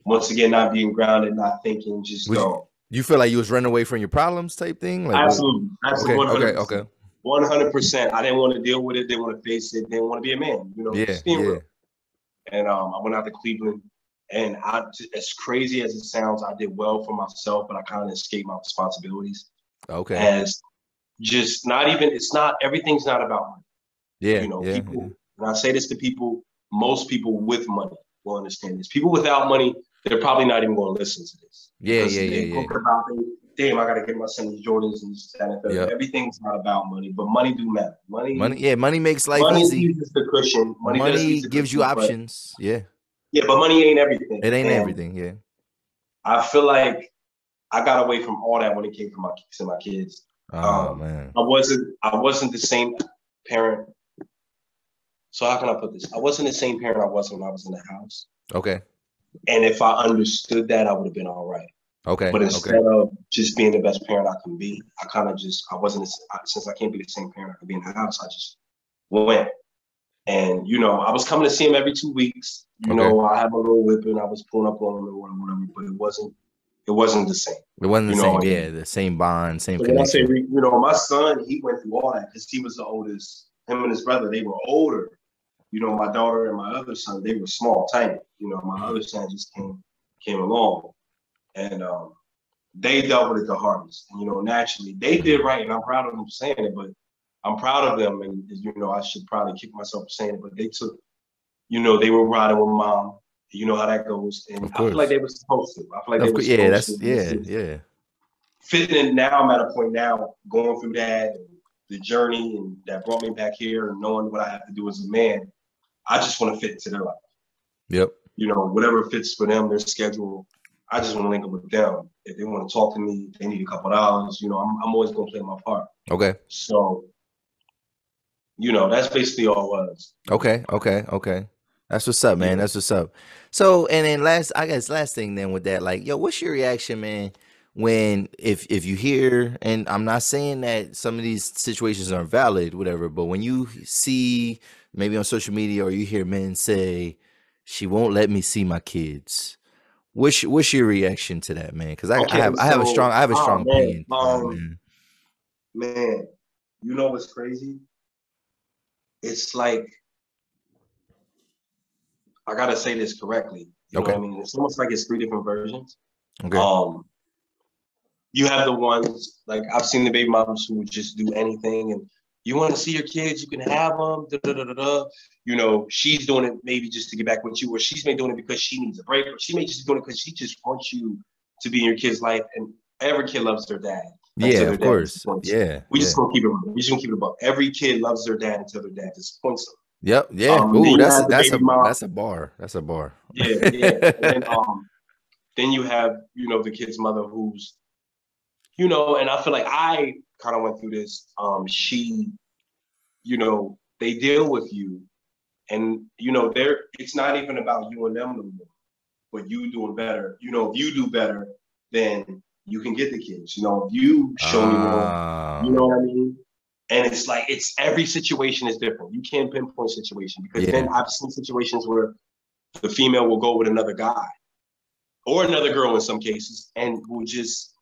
once again, not being grounded, not thinking, just go. You feel like you was running away from your problems type thing? Like, absolutely. Okay. 100%. I didn't want to deal with it. Didn't want to face it. Didn't want to be a man. You know, just being real. and I went out to Cleveland. And as crazy as it sounds, I did well for myself, but I kind of escaped my responsibilities. Okay. As just not even, it's not, everything's not about money. Yeah. You know, Yeah. people, and I say this to people, most people with money will understand this. People without money, they're probably not even going to listen to this. Yeah. Because Yeah. they Yeah. talk about, damn, I got to get my son these Jordans and this, that, and that. Yep. Everything's not about money, but money do matter. Money. Yeah. Money makes life money easy. eases the cushion. Money does ease the gives cushion, you options. Yeah. Yeah, but money ain't everything. It ain't and everything. Yeah. I feel like I got away from all that when it came to my kids. Oh man. I wasn't the same parent. So how can I put this? I wasn't the same parent I was when I was in the house. Okay. And if I understood that, I would have been all right. Okay. But instead of just being the best parent I can be, I wasn't, since I can't be the same parent I could be in the house, I just went. And, you know, I was coming to see him every 2 weeks. You know, I had my little whip and I was pulling up on him or whatever, but it wasn't the same. It wasn't the same. Yeah, the same bond, same so connection. When I say, you know, my son, he went through all that because he was the oldest. Him and his brother, they were older. You know, my daughter and my other son, they were small, tiny. You know, my other son just came along. And they dealt with it the hardest. And, you know, naturally, they did right. And I'm proud of them for saying it, but I'm proud of them. And, you know, I should probably kick myself for saying it, but they took, you know, they were riding with mom. You know how that goes. And I feel like they were supposed to. I feel like they were supposed to. Yeah. Fitting in now, I'm at a point now, going through that, and the journey, and that brought me back here, and knowing what I have to do as a man. I just want to fit into their life. Yep. You know, whatever fits for them, their schedule. I just want to link up with them. If they want to talk to me, they need a couple of dollars. You know, I'm always going to play my part. Okay. So, you know, that's basically all it was. Okay. That's what's up, man. Yeah. That's what's up. So, and then last thing then with that, like, yo, what's your reaction, man, when if you hear, and I'm not saying that some of these situations are valid, whatever, but when you see maybe on social media or you hear men say, she won't let me see my kids. What's your reaction to that, man? Because I have a strong opinion. Man, you know what's crazy? It's like, I gotta say this correctly. You know what I mean? It's almost like it's 3 different versions. Okay. You have the ones, like I've seen the baby moms who would just do anything, and you want to see your kids, you can have them. You know, she's doing it maybe just to get back with you, or she's maybe doing it because she needs a break, or she may just be doing it because she just wants you to be in your kid's life. And every kid loves their dad. Yeah, of course. Yeah. We just gonna keep it above. Every kid loves their dad until their dad disappoints them. Yep. Yeah. Ooh, that's a bar. That's a bar. Yeah. And then you have, you know, the kid's mother who's, you know, and I feel like I kind of went through this. She, you know, they deal with you, and you know, it's not even about you and them no more, but you doing better. You know, if you do better, then you can get the kids. You know, if you show me more, you know what I mean? And it's like, every situation is different. You can't pinpoint situation, because then I've seen situations where the female will go with another guy or another girl in some cases, and will just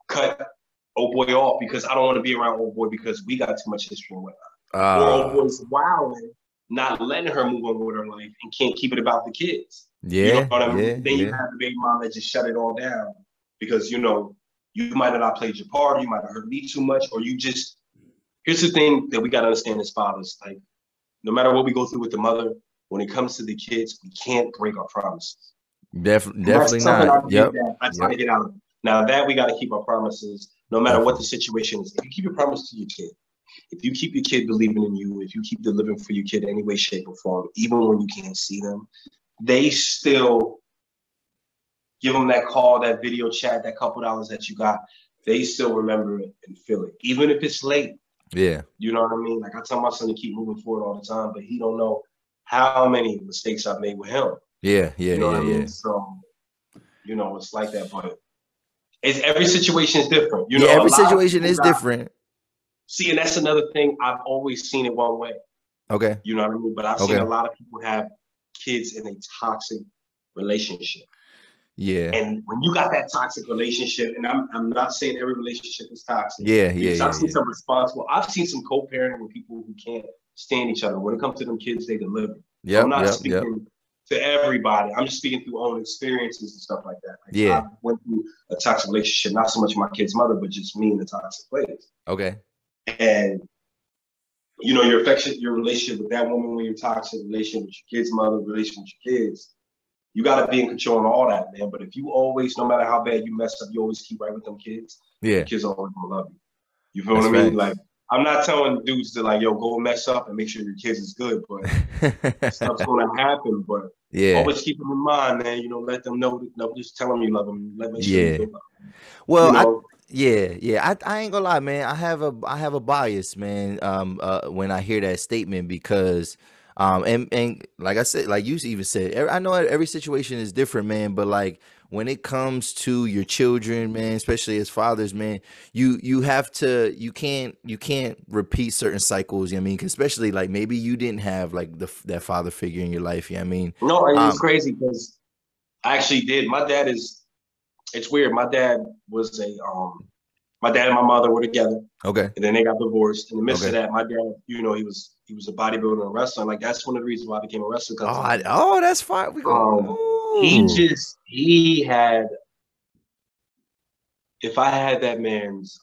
cut old boy off because I don't want to be around old boy because we got too much history with her. Or old boy's wilding, not letting her move on with her life and can't keep it about the kids. Yeah. You know what I mean? Then you have the baby mom that just shut it all down because, you know, you might have not played your part, you might have hurt me too much, or you just, here's the thing that we got to understand as fathers, like, no matter what we go through with the mother, when it comes to the kids, we can't break our promises. Definitely not. I try to get out of. Now that we got to keep our promises, no matter what the situation is. If you keep your promise to your kid, if you keep your kid believing in you, if you keep delivering for your kid any way, shape, or form, even when you can't see them, they still give them that call, that video chat, that couple dollars that you got. They still remember it and feel it, even if it's late. Yeah. You know what I mean? Like, I tell my son to keep moving forward all the time, but he don't know how many mistakes I've made with him. Yeah. You know what I mean? So, you know, it's like that, but every situation is different. You know, every situation is different. See, and that's another thing. I've always seen it one way. Okay. You know what I mean? But I've seen a lot of people have kids in a toxic relationship. Yeah. And when you got that toxic relationship, and I'm not saying every relationship is toxic. I've seen some responsible. I've seen some co-parenting with people who can't stand each other. When it comes to them kids, they deliver. Yeah. I'm not speaking to everybody. I'm just speaking through own experiences and stuff like that. Like, Yeah. I went through a toxic relationship, not so much my kid's mother, but just me in the toxic place. Okay. And you know, your relationship with that woman when you're toxic, relationship with your kid's mother, relationship with your kids, you got to be in control of all that, man. But if you always, no matter how bad you mess up, you always keep right with them kids. Yeah. The kids are always gonna love you. You feel what I mean? Like, I'm not telling dudes to like, yo, go mess up and make sure your kids is good, but stuff's gonna happen. But always keep them in mind, man. You know, let them know. Just tell them you love them. Make sure you do love them. Well, you know? I ain't gonna lie, man. I have a bias, man. When I hear that statement, because and like I said, like you even said, I know every situation is different, man. But like when it comes to your children, man, especially as fathers, man, you can't repeat certain cycles. You know what I mean? 'Cause especially like maybe you didn't have like that father figure in your life. You know what I mean? No, it's crazy because I actually did. My dad is. It's weird. My dad was my dad and my mother were together. Okay. And then they got divorced. In the midst of that, my dad, you know, he was a bodybuilder and a wrestler. Like, that's one of the reasons why I became a wrestler. That's fine. He had, if I had that man's,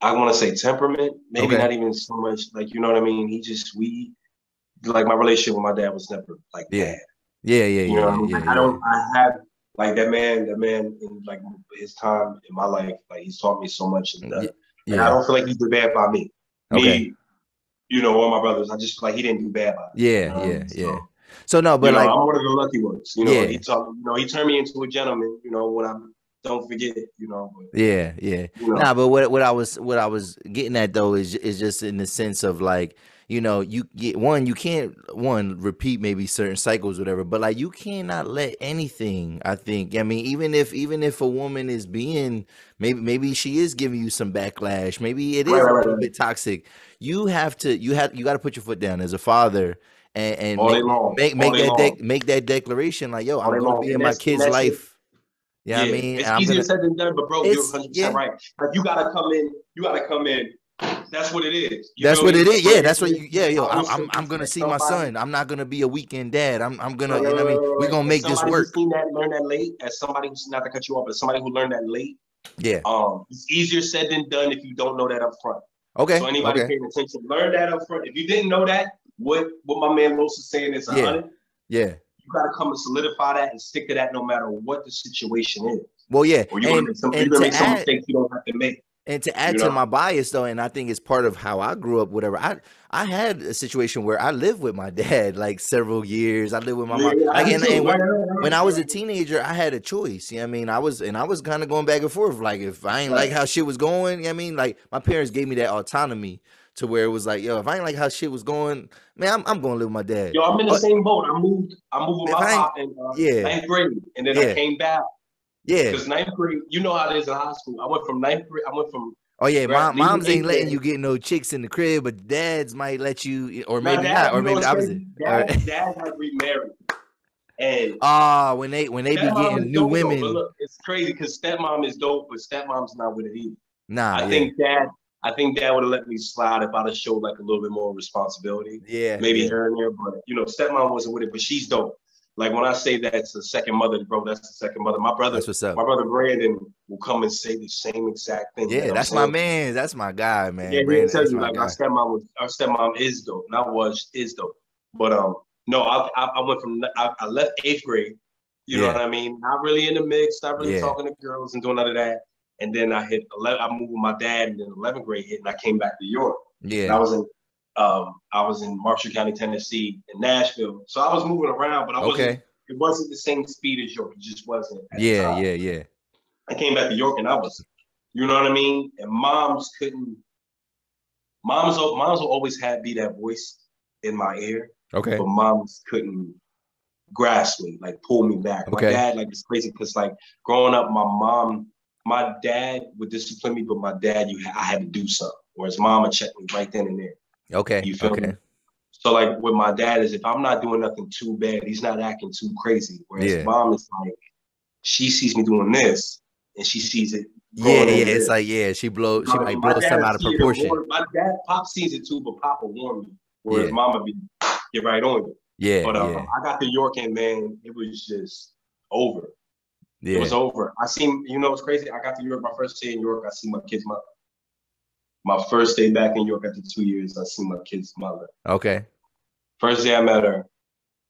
I want to say temperament, maybe not even so much, like, you know what I mean? Like, my relationship with my dad was never like bad. You know what I mean? I had like that man in like his time in my life, like he's taught me so much, and I don't feel like he did bad by me. Me, you know, all my brothers, I just feel like he didn't do bad by me. So no, but like, I'm one of the lucky ones. You know, he taught me, you know, he turned me into a gentleman. You know, when I'm, don't forget it. You know. But, you know. Nah, but what I was getting at though is just in the sense of like, you know, you can't repeat maybe certain cycles, whatever, but like you cannot let anything, I think. I mean, even if a woman is being, maybe she is giving you some backlash, maybe it is a little bit toxic. You got to put your foot down as a father and make that declaration like, yo, I'm gonna be in my kid's life. Yeah, I mean, it's easier said than done, but bro, you're 100% right. Like, you gotta come in. That's what it is. That's what it is. Yeah, that's what you. Yeah, yo, I'm gonna see my son. I'm not gonna be a weekend dad. I'm gonna. You know what I mean, we're gonna make this work. Learn that late. As somebody who's not to cut you off, as somebody who learned that late. Yeah. It's easier said than done if you don't know that up front. Okay. So anybody paying attention, learn that up front. If you didn't know that, what my man Los is saying is 100. Yeah. You gotta come and solidify that and stick to that no matter what the situation is. Well, yeah. Or you're gonna make some mistakes you don't have to make. And to add to my bias though, and I think it's part of how I grew up, whatever. I had a situation where I lived with my dad like several years. I lived with my mom. Like, and when I was a teenager, I had a choice. You know what I mean? I was kind of going back and forth. Like, if I ain't like how shit was going, you know what I mean? Like, my parents gave me that autonomy to where it was like, yo, if I ain't like how shit was going, man, I'm going to live with my dad. Yo, I'm in the same boat. I moved with my pop in 9th grade, and then I came back. Yeah. Because 9th grade, you know how it is in high school. I went from 9th grade. Oh yeah, moms ain't letting you get no chicks in the crib, but dads might let you, or maybe not, or maybe the opposite. Dad had remarried, and when they be getting new women. But look, it's crazy because stepmom is dope, but stepmom's not with it either. Nah, I think dad would have let me slide if I'd have showed like a little bit more responsibility. Yeah, maybe here and there, but you know, stepmom wasn't with it, but she's dope. Like, when I say that's a second mother, bro, that's the second mother. My brother, that's what's up. My brother Brandon will come and say the same exact thing. Yeah, that's my man. That's my guy, man. Yeah, Brandon, tell you, like, our stepmom is dope. Not is dope. But no, I went from I left 8th grade. You know what I mean? Not really in the mix, not really talking to girls and doing none of that. And then I hit 11. I moved with my dad, and then 11th grade hit, and I came back to York. Yeah, and I was in Marshall County, Tennessee, in Nashville. So I was moving around, but I wasn't. It wasn't the same speed as York. It just wasn't. Yeah. I came back to York, and I was, you know what I mean. And moms will always be that voice in my ear. Okay. But moms couldn't grasp me, like pull me back. My dad, like, it's crazy because, like, growing up, my dad would discipline me, but my dad, I had to do something. Whereas mom would check me right then and there. Okay. You feel me? So, like, with my dad is, if I'm not doing nothing too bad, he's not acting too crazy. Whereas mom is like, she sees me doing this, and she sees it. It's like, she might blow something out of proportion. My dad, Pop sees it too, but Papa warned me. Whereas Mama be, get right on you. Yeah, But yeah, I got to York and man, it was just over. yeah. It was over. I seen, you know, it's crazy. I got to York my first day in York. I see my kid's mother. My first day back in York after 2 years, I see my kid's mother. Okay. First day I met her,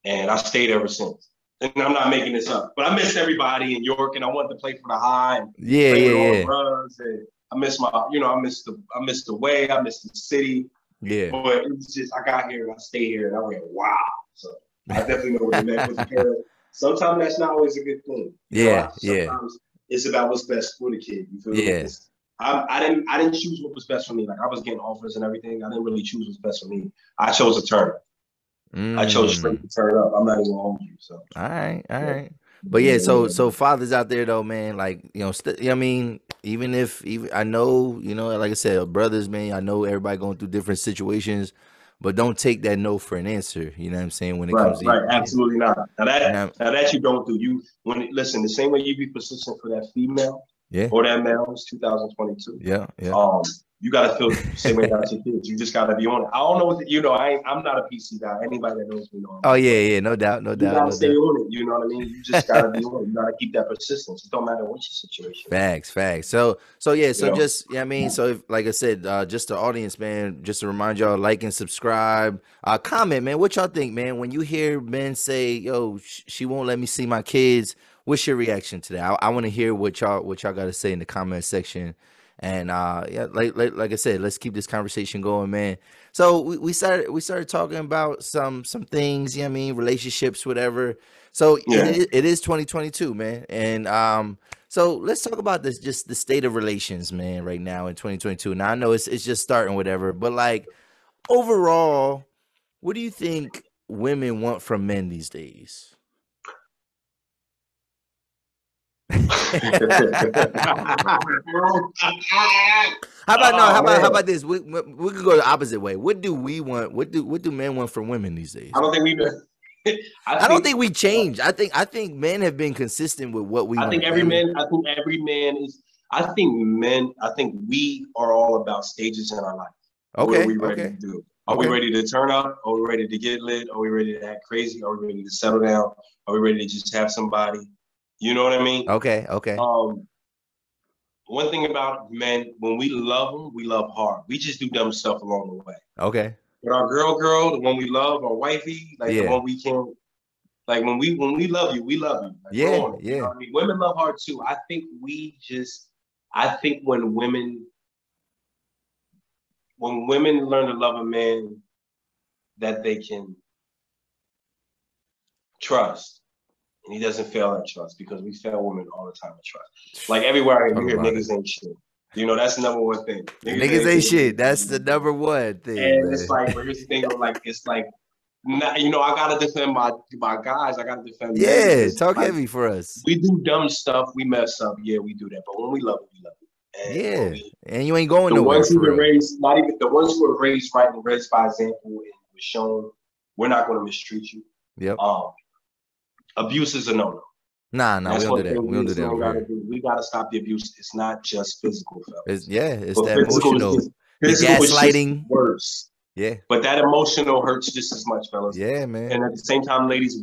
and I stayed ever since. And I'm not making this up, but I missed everybody in York, and I wanted to play for the high and play with all the brothers. And I miss my, you know, I missed the way, I missed the city. Yeah. But it was just, I got here and I stayed here, and I went, wow. So I definitely know what it meant with the parent. Sometimes that's not always a good thing. Sometimes it's about what's best for the kid. You feel me? I didn't choose what was best for me. Like I was getting offers and everything. I didn't really choose what's best for me. I chose to turn. I chose straight to turn up. I'm not even gonna hold you. So all right. But yeah, so fathers out there though, man, like, you know, I mean, even I know, you know, like I said, brothers, man, I know everybody going through different situations, but don't take that no for an answer. You know what I'm saying? When it comes to right, absolutely not. Now that you don't do. Listen, the same way you be persistent for that female, or that male, it's 2022. Yeah. You gotta feel the same way about your kids. You just gotta be on it. I don't know what I'm not a PC guy. Anybody that knows me knows. Oh yeah, no doubt. You gotta stay on it. You know what I mean? You just gotta be on it. You gotta keep that persistence. It don't matter what your situation. Facts. So just, I mean, so if, like I said, just the audience, man, just to remind y'all, like and subscribe, comment, man, what y'all think, man, when you hear men say, yo, she won't let me see my kids. What's your reaction to that? I want to hear what y'all got to say in the comment section. And like I said, let's keep this conversation going, man. So we started talking about some things, you know what I mean, relationships, whatever. So it is 2022, man. And so let's talk about this, just the state of relations, man, right now in 2022. Now I know it's just starting, whatever, but like overall, what do you think women want from men these days? How about this? We could go the opposite way. What do we want? What do men want from women these days? I don't think we do. I don't think we changed. I think men have been consistent with what we want. I think every man is. I think we are all about stages in our life. Okay. What are we ready to do? Are we ready to turn up? Are we ready to get lit? Are we ready to act crazy? Are we ready to settle down? Are we ready to just have somebody? You know what I mean? Okay. One thing about men, when we love them, we love hard. We just do dumb stuff along the way. Okay. But our girl, the one we love, our wifey, like the one we can, like when we love you, we love you. Like, yeah. You know what I mean? Women love hard too. I think when women learn to love a man that they can trust, and he doesn't fail at trust, because we fail women all the time at trust. Like everywhere you hear niggas ain't shit. You know, that's the number one thing. Niggas ain't shit. That's the number one thing. And man. It's like, but here's the thing, it's like, you know, I gotta defend my guys. I gotta defend. Yeah, talk heavy for us. We do dumb stuff. We mess up. Yeah, we do that. But when we love it, we love it. And and you ain't going nowhere. The ones who were raised, not even the ones who were raised right and raised by example and was shown, we're not going to mistreat you. Yep. Abuse is a no-no. Nah, we don't do that. We don't do that. We gotta stop the abuse. It's not just physical, fellas. It's that emotional. The gaslighting. Worse. Yeah. But that emotional hurts just as much, fellas. Yeah, man. And at the same time, ladies, if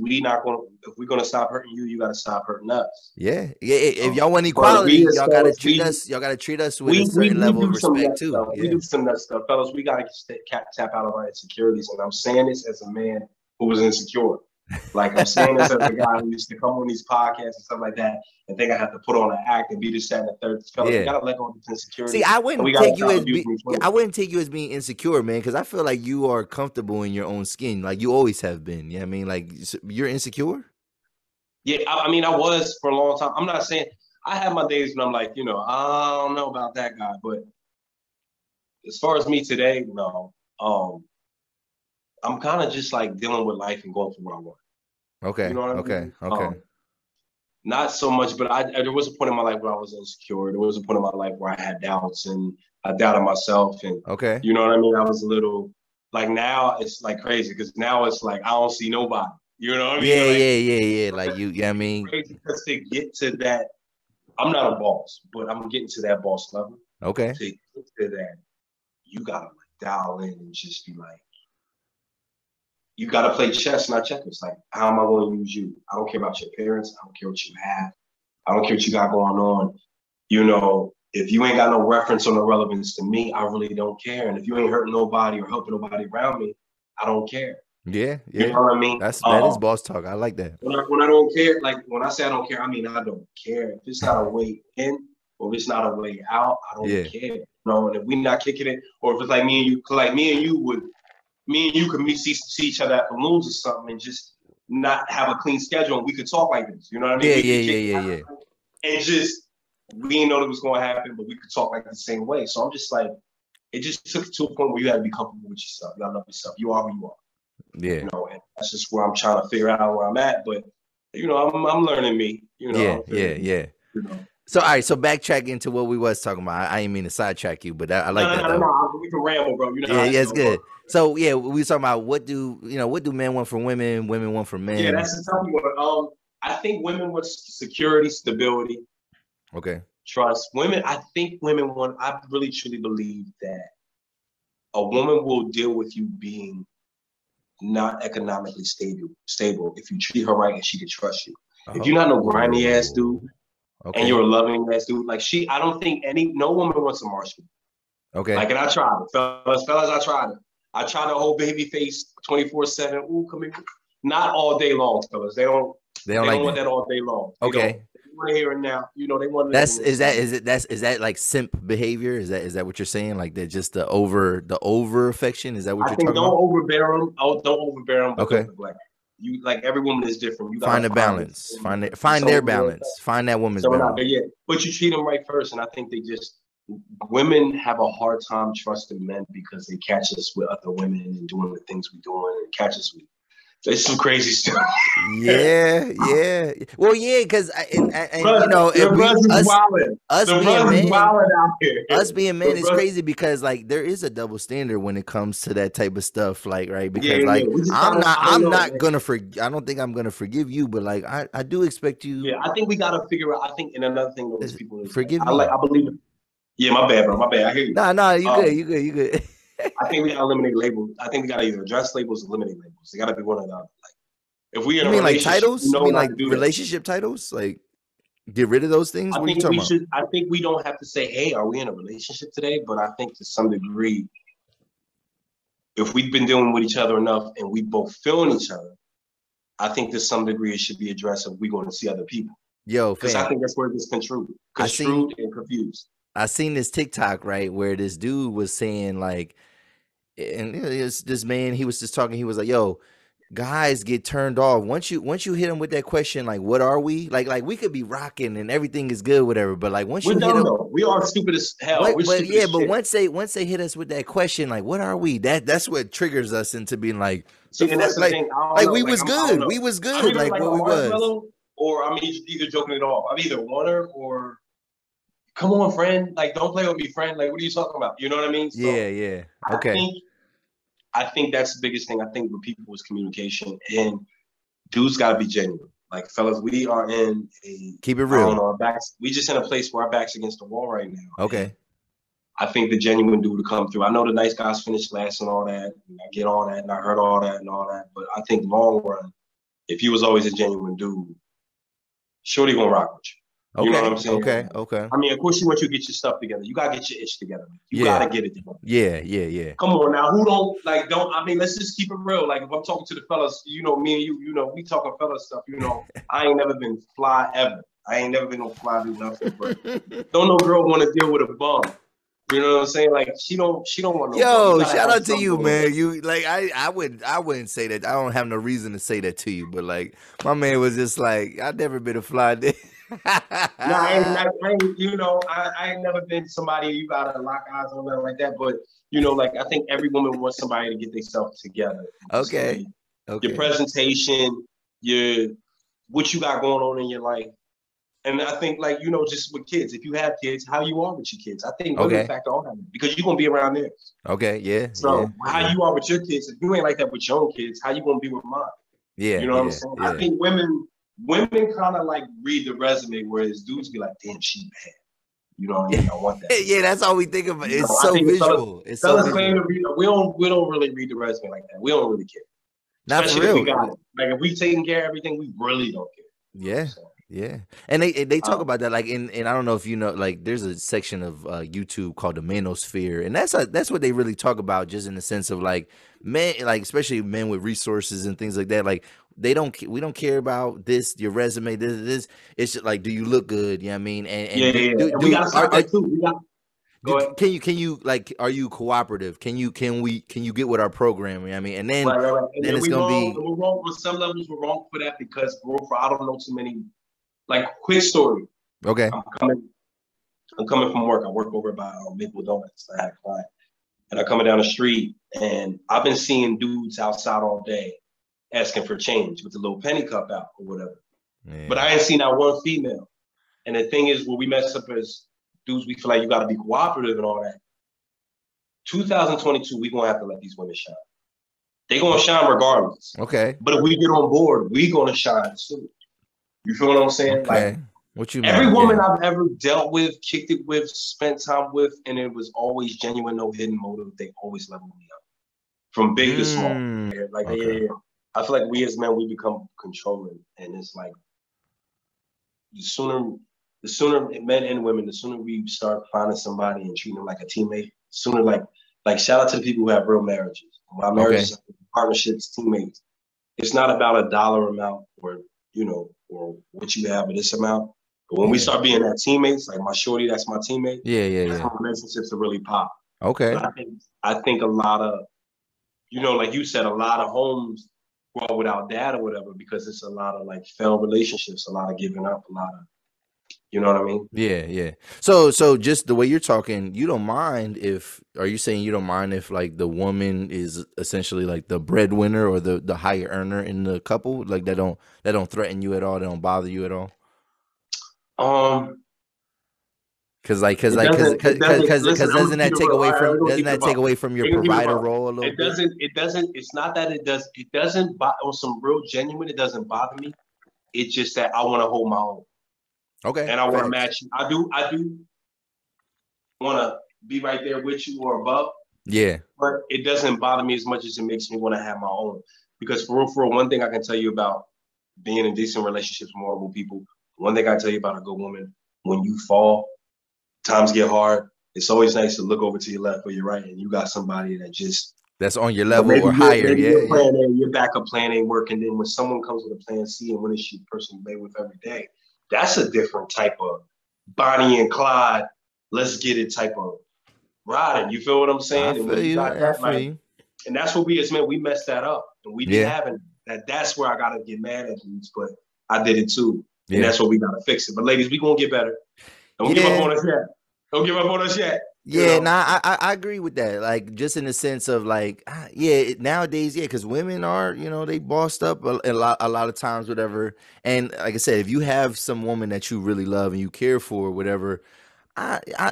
we're gonna stop hurting you, you gotta stop hurting us. Yeah. If y'all want equality, y'all gotta treat us. Y'all gotta treat us with a certain level of respect too. Yeah. We do some nut stuff, fellas. We gotta tap out of our insecurities. And I'm saying this as a man who was insecure. Like, I'm saying this as a guy who used to come on these podcasts and stuff like that and think I have to put on an act and be this, that, and the third. Fellas, we gotta let go of this insecurity. See, I wouldn't take you as being insecure, man, because I feel like you are comfortable in your own skin, like you always have been. You know what I mean? Like, you're insecure? Yeah, I mean, I was for a long time. I'm not saying I have my days when I'm like, you know, I don't know about that guy, but as far as me today, no. I'm kind of just like dealing with life and going for what I want. Okay. You know what I mean? Okay. Not so much, but there was a point in my life where I was insecure. There was a point in my life where I had doubts and I doubted myself. And you know what I mean? I was a little like, now it's like crazy because now it's like I don't see nobody. You know what I mean? Yeah. Like you, I mean, crazy because to get to that, I'm not a boss, but I'm getting to that boss level. Okay. To get to that, you gotta like dial in and just be like, you got to play chess, not checkers. Like, how am I going to use you? I don't care about your parents. I don't care what you have. I don't care what you got going on. You know, if you ain't got no reference or no relevance to me, I really don't care. And if you ain't hurting nobody or helping nobody around me, I don't care. Yeah, You know what I mean? that is boss talk. I like that. When I don't care, like when I say I don't care, I mean I don't care. If it's not a way in or if it's not a way out, I don't care. You know, and if we not kicking it, or if it's like me and you could see each other at balloons or something and just not have a clean schedule and we could talk like this. You know what I mean? Yeah. And just we didn't know that was going to happen, but we could talk like the same way. So I'm just like, it just took to a point where you got to be comfortable with yourself. You got to love yourself. You are who you are. Yeah. You know, and that's just where I'm trying to figure out where I'm at. But you know, I'm learning me. You know. Yeah. You know. So all right, so backtrack into what we was talking about. I didn't mean to sidetrack you, but I like that. No. We can ramble, bro. You know. Yeah, it's good. So yeah, we was talking about what do men want from women, women want from men. Yeah, that's the tough one. I think women want security, stability. Okay. Trust. I think women want. I really truly believe that a woman will deal with you being not economically stable if you treat her right and she can trust you. If you're not no grimy ass dude and you're a loving ass dude, like I don't think no woman wants a marshal. Okay. Like, and I tried it, fellas, I tried it. I tried the whole baby face 24/7. Ooh, come here. Not all day long, fellas. They don't want that all day long. Okay. They want to hear it now. You know, they want to. Is that like simp behavior? Is that what you're saying? Like that, just the over affection? Is that what you're talking about? Don't overbear them. Okay. Like you, like every woman is different. You find a balance. Find their balance. Find that woman's balance. But you treat them right first, and I think women have a hard time trusting men because they catch us with other women and doing the things we're doing and catch us with. It's some crazy stuff. Yeah. Well, yeah, because you know, us being men is crazy because like there is a double standard when it comes to that type of stuff, like right? Because I don't think I'm gonna forgive you, but like I do expect you. Yeah, I think we gotta figure out. I think another thing that those people forgive me. I believe it. Yeah, my bad, bro. My bad. I hear you. No, you good. I think we gotta eliminate labels. I think we gotta either address labels or eliminate labels. They gotta be one or the other. Like, if we like titles, you mean like relationship titles, like get rid of those things. What are you talking about? I think we don't have to say, "Hey, are we in a relationship today?" But I think to some degree, if we've been dealing with each other enough and we both feeling each other, I think to some degree it should be addressed if we're going to see other people. Yo, because I think that's where it gets construed and confused. I seen this TikTok, right, where this dude was saying like, and this man, he was just talking, he was like, yo, guys get turned off once you hit them with that question, like, what are we? Like we could be rocking and everything is good, whatever, but like once you hit them, we are stupid as hell. But once they hit us with that question, like, what are we? That's what triggers us into being like, see, and that's the thing. We was good, like what we was. Or I'm either joking it off. I'm either one or come on, friend. Like, don't play with me, friend. Like, what are you talking about? You know what I mean? So yeah. Okay. I think that's the biggest thing. I think with people is communication, and dudes got to be genuine. Like, fellas, we are in keep it real. Our backs. We just in a place where our backs against the wall right now. Okay. And I think the genuine dude to come through. I know the nice guys finish last and all that. And I get all that, and I heard all that and all that. But I think long run, if he was always a genuine dude, shorty gonna rock with you. You know what I'm saying? Okay. I mean, of course, you want you to get your stuff together. You gotta get your itch together. You gotta get it together. Yeah. Come on now, I mean, let's just keep it real. Like, if I'm talking to the fellas, you know, me and you, we talking fella stuff, you know, I ain't never been fly ever. I ain't never been no fly dude nothing, but don't no girl want to deal with a bum. You know what I'm saying? Like, she don't want no. Yo, shout out to you, man. You like I wouldn't say that. I don't have no reason to say that to you, but like my man was just like, I've never been a fly dude. I ain't never been somebody you gotta lock eyes on, nothing like that. But you know, like, I think every woman wants somebody to get themselves together. Okay. Your presentation, what you got going on in your life. And I think, like, you know, just with kids, if you have kids, how you are with your kids. I think women factor all that because you're going to be around theirs. Okay, yeah. So how you are with your kids, if you ain't like that with your own kids, how you going to be with mine? Yeah. You know what I'm saying? Yeah. I think women kind of like read the resume, whereas dudes be like, damn, she bad. You know what I mean? I want that. Yeah, that's all we think about. It's so visual. We don't really read the resume like that. We don't really care. Not for Especially if we real. got it. Like if we taking care of everything, we really don't care. You know what I'm Yeah. saying? Yeah. And they talk about that like and I don't know if you know, like there's a section of YouTube called the manosphere, and that's what they really talk about, just in the sense of like men, like especially men with resources and things like that. Like we don't care about this, your resume, this. It's just like, do you look good? You know what I mean? Yeah, And yeah, yeah. And we gotta stop that too. We got go ahead. can you like, are you cooperative? Can you get with our program? You know what I mean? And then Right. And it's we gonna wrong. be And we're wrong on some levels. We're wrong for that because I don't know too many. Like quick story. okay. I'm coming from work. I work over by Maple Donuts. I had a client, and I'm coming down the street, and I've been seeing dudes outside all day asking for change with the little penny cup out or whatever. Yeah. But I ain't seen that one female. And the thing is, where we mess up as dudes, we feel like you got to be cooperative and all that. 2022, we gonna have to let these women shine. They gonna shine regardless. Okay. But if we get on board, we gonna shine too. You feel what I'm saying? Okay. Like What you mean? every woman I've ever dealt with, kicked it with, spent time with, and it was always genuine, no hidden motive. They always leveled me up, from big to small. Like yeah. I feel like we as men, we become controlling, and it's like the sooner men and women, the sooner we start finding somebody and treating them like a teammate, sooner like shout out to the people who have real marriages. My marriages, partnerships, teammates. It's not about a dollar amount or or what you have or this amount. But when we start being that teammates, like my shorty, that's my teammate. That's when relationships are really pop. Okay. But I think a lot of, like you said, a lot of homes grow up without dad or whatever because it's a lot of like failed relationships, a lot of giving up, a lot of, you know what I mean? Yeah. So just the way you're talking, you don't mind if, are you saying you don't mind if like the woman is essentially like the breadwinner or the higher earner in the couple, like that don't threaten you at all, they don't bother you at all? Cause doesn't that take away from your provider role a little bit? It's not that it doesn't on some real genuine, it doesn't bother me. It's just that I want to hold my own. Okay. And I want to match you. I do want to be right there with you or above. Yeah. But it doesn't bother me as much as it makes me want to have my own. Because for real, one thing I can tell you about being in decent relationships with multiple people, one thing I tell you about a good woman, when you fall, times get hard, it's always nice to look over to your left or your right and you got somebody that's on your level or higher. Your plan A, your backup plan ain't working. Then when someone comes with a plan C and when it's the person you lay with every day, that's a different type of Bonnie and Clyde, let's get it type of riding. You feel what I'm saying? And when you got that, and that's what we as men, we messed that up. And we be having that. That's where I gotta get mad at dudes, but I did it too. And that's what we gotta fix it. But ladies, we gonna get better. Don't give up on us yet. Don't give up on us yet. Yeah, I agree with that. Like, just in the sense of like, nowadays, because women are, they bossed up a lot of times, whatever. And like I said, if you have some woman that you really love and you care for, whatever,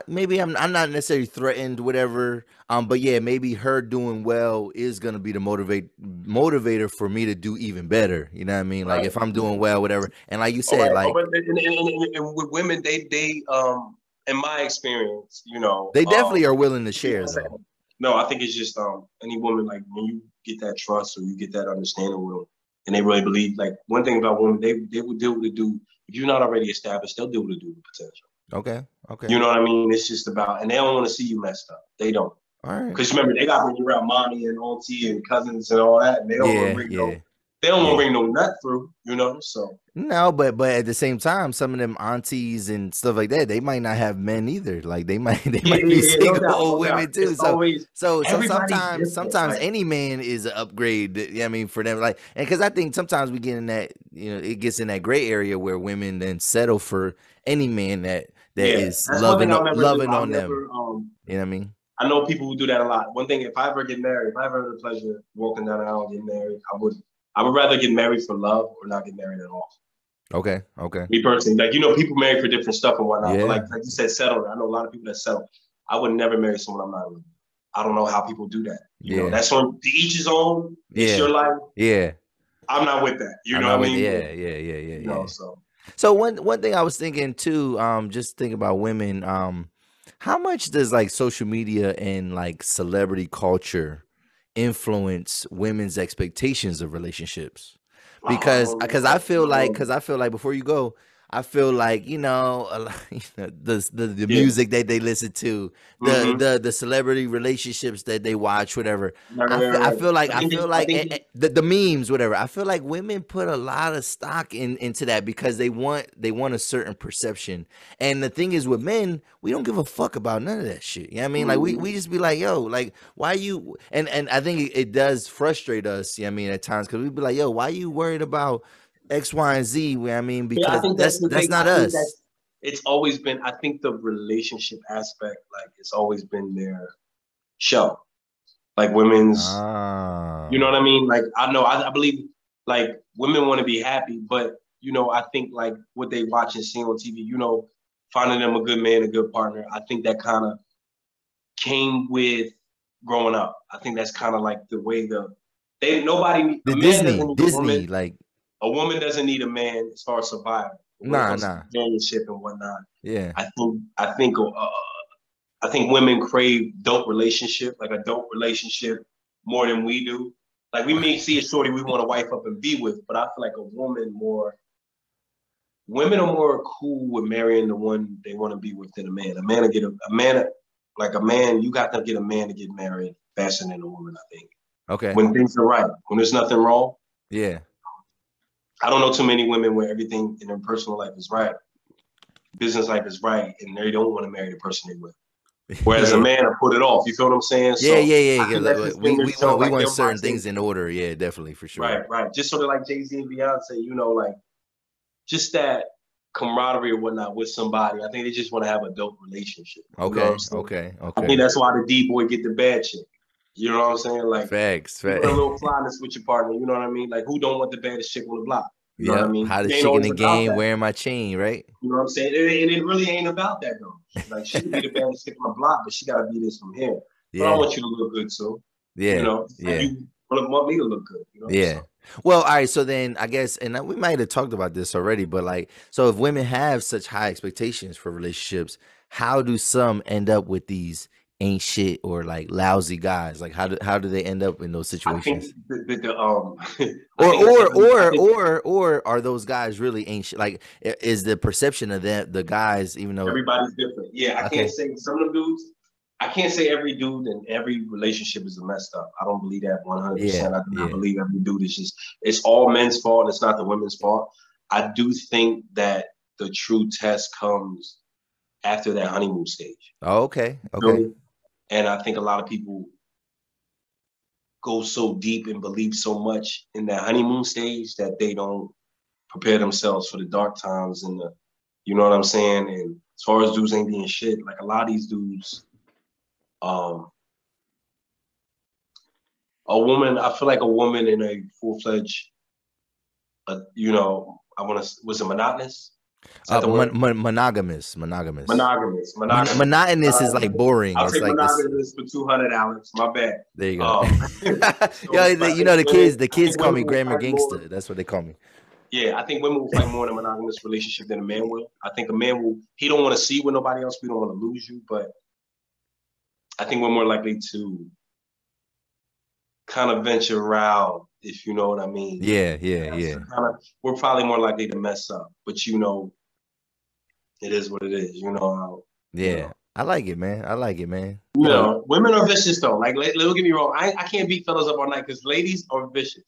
maybe I'm not necessarily threatened, whatever. But yeah, maybe her doing well is gonna be the motivator for me to do even better. You know what I mean? Like if I'm doing well, whatever. And like you said, and with women, they in my experience, they definitely are willing to share though. No, I think it's just any woman, like when you get that trust or you get that understanding with them, and they really believe. Like one thing about women, they will deal with the dude. If you're not already established, they'll deal with the dude with potential. Okay. You know what I mean? It's just about, and they don't want to see you messed up. They don't. All right. Because remember, they got to bring around mommy and auntie and cousins and all that, and they don't want to bring they don't want to bring no nut through, so. No, but at the same time, some of them aunties and stuff like that, they might not have men either. Like they might be single old women too. So sometimes any man is an upgrade. I mean, for them, like, and because I think sometimes we get in that, it gets in that gray area where women then settle for any man that is loving on them. You know what I mean? I know people who do that a lot. One thing, if I ever get married, if I ever had the pleasure of walking down the aisle and getting married, I would rather get married for love or not get married at all. Okay. Me personally, like, people marry for different stuff and whatnot. But like you said, settle. I know a lot of people that settle. I would never marry someone I'm not with. I don't know how people do that. You know, that's on to each his own. It's your life. Yeah. I'm not with that. You know what I mean? Yeah. So one thing I was thinking too, just thinking about women, how much does like social media and like celebrity culture influence women's expectations of relationships? Because Oh, I feel like before you go, I feel like the yeah. music that they listen to, Mm-hmm. the celebrity relationships that they watch, whatever. Right, right, right. I think The memes, whatever. I feel like women put a lot of stock into that because they want a certain perception. And the thing is, with men, we don't give a fuck about none of that shit. You know what I mean? Like we just be like, yo, like why you and I think it does frustrate us. You know what I mean, at times because we be like, yo, why you worried about X, Y, and Z? I mean, yeah, I because think that's the that's thing. not I think us. that's it's always been. I think the relationship aspect, like, it's always been their show. Like women's, you know Ah, what I mean? Like I know, I believe, like, women want to be happy, but I think like what they watch and see on TV, finding them a good man, a good partner. I think that kind of came with growing up. I think that's kind of like the way the a man doesn't need a woman. Disney, like A woman doesn't need a man as far as survival. But when it nah, comes to nah, companionship and whatnot, yeah. I think women crave dope relationship, like a dope relationship, more than we do. Like we may see a shorty we want to wife up and be with, but I feel like women are more cool with marrying the one they want to be with than a man. A man to get a man like a man, you got to get a man to get married faster than a woman, I think. Okay, When things are right, when there's nothing wrong. yeah. I don't know too many women where everything in their personal life is right, business life is right, and they don't want to marry the person they with. Whereas a Yeah. man will put it off. You feel what I'm saying? Yeah, So yeah, I yeah. think that's Like, just been their show. we Like want them certain watching, things in order. Yeah, definitely for sure. right, right. Just sort of like Jay-Z and Beyonce, like just that camaraderie or whatnot with somebody. I think they just want to have a dope relationship. You know what I'm Okay, saying? okay, I think okay. that's why the D-boy get the bad chick. You know what I'm saying? Like, Facts, you want a facts. little flyness with your partner. You know what I mean? Like, who don't want the baddest chick on the block? You know what I Yep. mean? It Hottest ain't chick in always the about game that. wearing my chain, right? You know what I'm saying? And it really ain't about that though. Like she could be the baddest chick on the block, but she gotta be this from here. But I Yeah, want you to look good too. yeah, Like yeah, you want me to look good. yeah. So Well, all right. So then I guess, and we might have talked about this already, but like, so if women have such high expectations for relationships, how do some end up with these ain't shit or like lousy guys? Like, how do they end up in those I think situations? I think it's every I think Or are those guys really ain't shit? Like, is the perception of the guys, even though, everybody's different. Yeah, I can't okay, say some of them dudes. I can't say every dude in every relationship is a messed up. I don't believe that yeah, 100%. I do not yeah, believe every dude is just. It's all men's fault. It's not the women's fault. I do think that the true test comes after that honeymoon stage. oh, okay, You feel okay, me? And I think a lot of people go so deep and believe so much in that honeymoon stage that they don't prepare themselves for the dark times and you know what I'm saying? And as far as dudes ain't being shit, like a lot of these dudes, um, I feel like a woman in a full fledged, I want to, was it monotonous? Is that the word? monogamous. Monotonous is like Monogamous. boring. I'll It's take like this. monogamous for 200, Alex. My bad. There you go. Um, Yo, so, but the I kids think call women me will Grammar fight more. Gangster. That's what they call me. Yeah, I think women will fight more in a monogamous relationship than a man will. I think a man will, he don't want to see with nobody else. We don't want to lose you, but I think we're more likely to kind of venture out, if you know what I mean. Yeah, yeah, yeah, So we're probably more likely to mess up, but it is what it is. yeah. I like it, man. I like it, man. Yo, Women are vicious though. Like, don't get me wrong. I can't beat fellas up all night because ladies are vicious.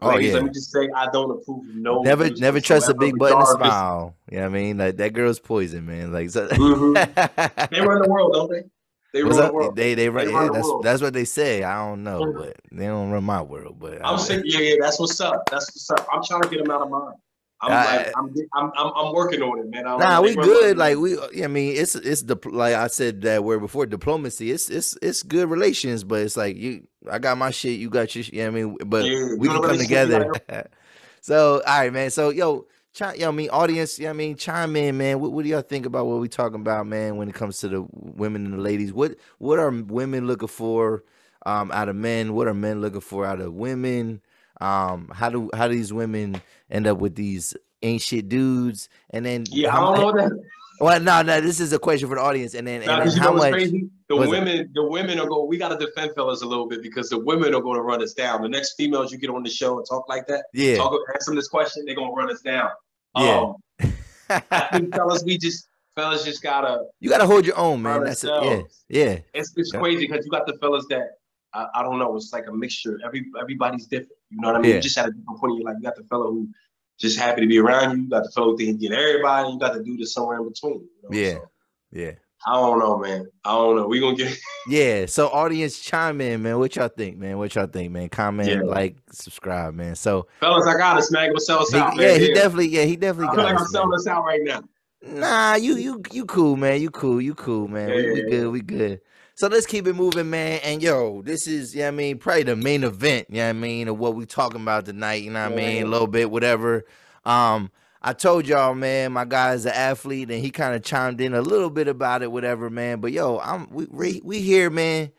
oh Ladies, let yeah. me just say, I don't approve of no dudes Never trust a whatsoever, big but butt and a y'all are vicious. smile. You know what I mean? Like that girl's poison, man. Like so Mm-hmm. They run the world, don't they? They what's run the up? world. They run, They run yeah, the world. that's what they say. I don't know, but they don't run my world. But I'm sick. Yeah, that's what's up. That's what's up. I'm trying to get them out of mine. I'm like, I, I'm working on it, man. I don't nah, know. They we run my good. Like world. we, I mean, it's the like I said that word before, diplomacy. It's good relations, but it's like I got my shit, you got your shit. You know what I mean? But Yeah, we you in can a come relationship, you together. gotta. So, all right, man. So, I mean, audience, I mean, chime in, man. What do y'all think about what we talking about, man? When it comes to the women and the ladies, what are women looking for out of men? What are men looking for out of women? How do these women end up with these ain't shit dudes? And then Yeah, I don't know that. Well, no, this is a question for the audience, and then Because you how know what's much? crazy? The women are going. We got to defend fellas a little bit because the women are going to run us down. The next females you get on the show and talk like that, Yeah, ask them this question, they're going to run us down. yeah. I think fellas just gotta You gotta hold your own, man. That's it. Yeah, ourselves. yeah. It's crazy because you got the fellas that I don't know. It's like a mixture. Everybody's different. You know what I mean? Yeah. You just had a different point in your life. You got the fella who just happy to be around you. You got the fella who think he get everybody. You got the dude that's somewhere in between. You know? Yeah, so, yeah. I don't know, man. I don't know. We gonna get. Yeah. So audience, chime in, man. What y'all think, man? Comment, like, subscribe, man. So fellas, I got us, man. Gonna sell us out, man. Yeah, he definitely I feel like I'm selling us out right now. Nah, you cool, man. You cool, man. Yeah, we good. So let's keep it moving, man. And yo, this is, you know what I mean, probably the main event, you know what I mean, of what we talking about tonight, you know what I mean, a little bit, whatever. I told y'all, man, my guy's an athlete, and he kind of chimed in a little bit about it, whatever, man. But yo, we here, man,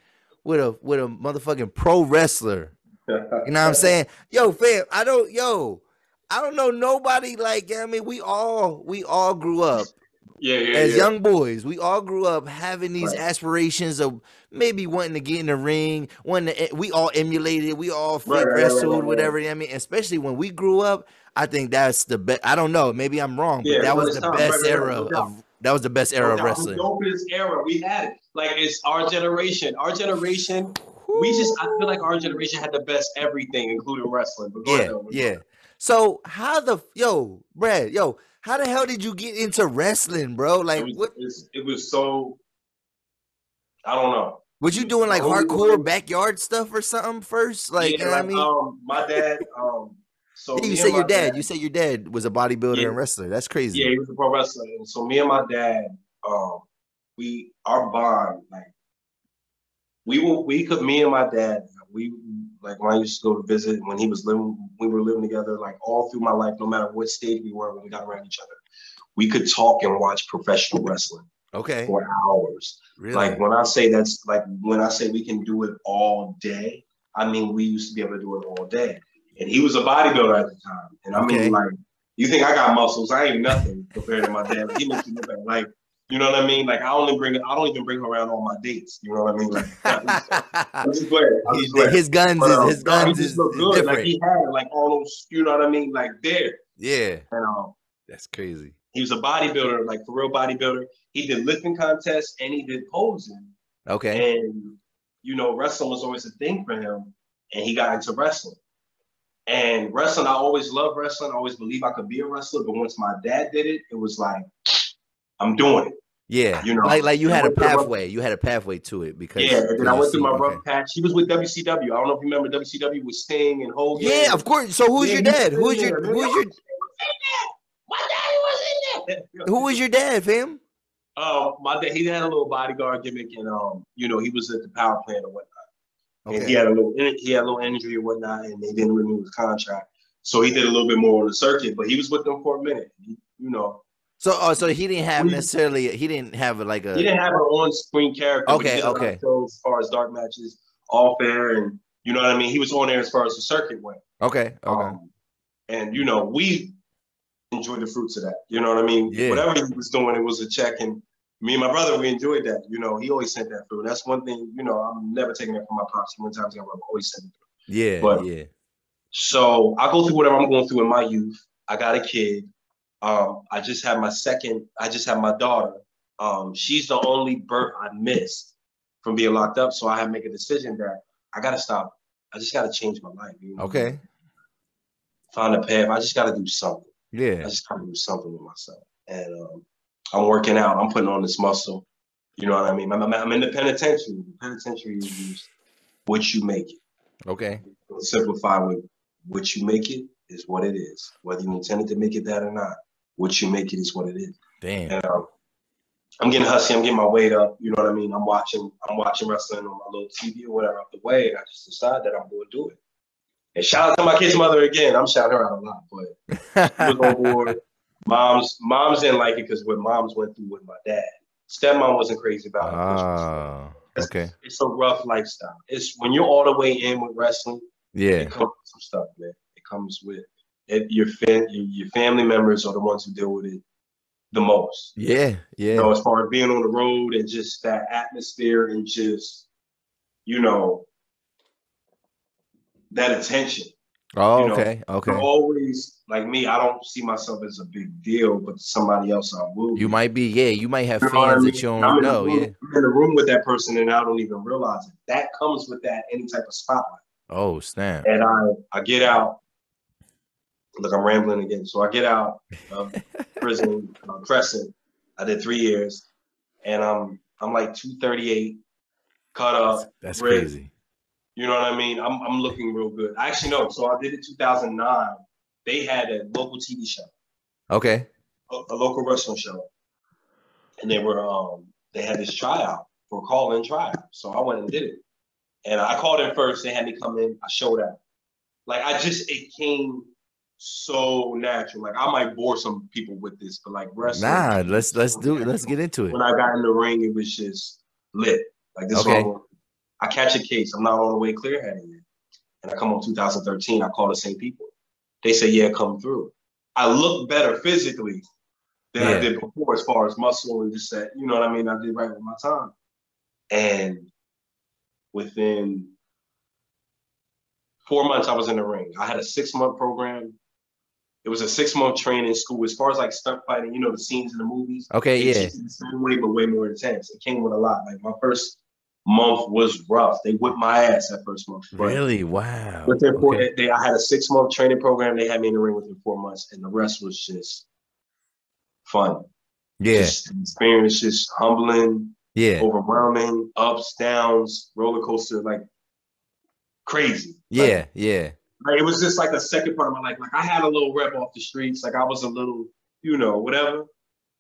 with a motherfucking pro wrestler. You know what I'm saying? Yo, fam, I don't know nobody like, you know what I mean, we all grew up. As young boys, we all grew up having these aspirations of maybe wanting to get in the ring. We all emulated, we all fake wrestled, whatever. You know what I mean, especially when we grew up, I think that's the best. I don't know, maybe I'm wrong, but that was the best era of wrestling. The dopest era we had it. Like, it's our generation. I feel like our generation had the best everything, including wrestling. But yeah. So how the hell did you get into wrestling, bro? Like, it was so, I don't know. Was you doing like hardcore backyard stuff or something first? Like, you know what I mean? My dad, so you said your dad was a bodybuilder and wrestler. That's crazy. Yeah, he was a pro wrestler. And so me and my dad, our bond, like, me and my dad, like, when I used to go to visit, when we were living together, like, all through my life, no matter what stage we were when we got around each other, we could talk and watch professional wrestling. Okay. For hours. Really? Like, when I say we can do it all day, I mean, we used to be able to do it all day. And he was a bodybuilder at the time. And I mean, like, you think I got muscles? I ain't nothing compared to my dad. He makes me look like, you know what I mean? Like, I don't even bring him around on my dates. You know what I mean? Like, I'm just glad. His guns is good. Different. Like, he had like all those, you know what I mean? Like, there. Yeah. And that's crazy. He was a bodybuilder, like, for real bodybuilder. He did lifting contests and he did posing. Okay. And, you know, wrestling was always a thing for him. And he got into wrestling. And wrestling, I always loved wrestling. I always believed I could be a wrestler. But once my dad did it, it was like, I'm doing it. Yeah. You know, like you had a pathway. You had a pathway to it because and then I went through my rough patch. He was with WCW. I don't know if you remember WCW with Sting and Hogan. Yeah, of course. So who's your dad? Who was your My daddy was in there. Who was your dad, fam? My dad, he had a little bodyguard gimmick, and you know, he was at the power plant or whatnot. Okay. And he had a little injury or whatnot, and they didn't renew his contract. So he did a little bit more on the circuit, but he was with them for a minute. You know. So he didn't have he didn't have an on-screen character. Okay. As far as dark matches, all fair, and you know what I mean. He was on there as far as the circuit went. Okay. And you know, we enjoyed the fruits of that. You know what I mean? Yeah. Whatever he was doing, it was a check. And me and my brother, we enjoyed that. You know, he always sent that through. And that's one thing, you know, I'm never taking that from my pops. One time I always sent it through. Yeah. So I go through whatever I'm going through in my youth. I got a kid. I just had my daughter. She's the only birth I missed from being locked up. So I had to make a decision that I got to stop. I just got to change my life. You know? Okay. Find a path. I just got to do something. Yeah. I just got to do something with myself. And I'm working out. I'm putting on this muscle. You know what I mean? I'm in the penitentiary. The penitentiary is what you make it. Okay. Simplify with what you make it is what it is. Whether you intended to make it that or not, what you make it is what it is. Damn. And I'm getting husky. I'm getting my weight up. You know what I mean? I'm watching wrestling on my little TV or whatever up the way. And I just decided that I'm going to do it. And shout out to my kid's mother again. I'm shouting her out a lot, but she was on board. Moms didn't like it because what moms went through with my dad. Stepmom wasn't crazy about it. Okay. It's a rough lifestyle. It's when you're all the way in with wrestling. Yeah. It comes with some stuff, man. It comes with it. Your family members are the ones who deal with it. the most. Yeah, You yeah. know, as far as being on the road and just that atmosphere and just, you know, that attention. Oh, You know, okay, you're okay. always like me. I don't see myself as a big deal, but to somebody else, I will You be. might be, yeah. You might have You know what I fans that mean? you And I'm don't in the know. room. Yeah. I'm in the room with that person, and I don't even realize it. That comes with that any type of spotlight. Oh, snap. And I get out. Look, I'm rambling again. So I get out of prison, Crescent. I did 3 years, and I'm like 238, cut That's up, that's ripped. crazy. You know what I mean? I'm looking real good. Actually, no. So I did it 2009. They had a local TV show, Okay. a local wrestling show, and they had this tryout for a call-in tryout. So I went and did it, and I called in first. They had me come in. I showed up. Like it came so natural. Like I might bore some people with this, but like wrestling Nah, came let's so do it. Let's natural. get into it. When I got in the ring, it was just lit. Like this Okay. one, I catch a case. I'm not all the way clear-headed yet. And I come on 2013, I call the same people. They say, yeah, come through. I look better physically than I did before as far as muscle and just that, you know what I mean? I did right with my time. And within 4 months, I was in the ring. I had a 6-month program. It was a 6-month training school. As far as like stunt fighting, you know, the scenes in the movies. Okay, they yeah. teach you the same way, but way more intense. It came with a lot. Like my first month was rough. They whipped my ass that first month. But Really? Wow. within Okay. I had a 6-month training program. They had me in the ring within 4 months, and the rest was just fun. Yeah. Just experience, just humbling, Yeah. overwhelming, ups, downs, roller coaster, like crazy. Yeah. Like, Yeah. like it was just like a second part of my life. Like I had a little rep off the streets. Like I was a little, you know, whatever.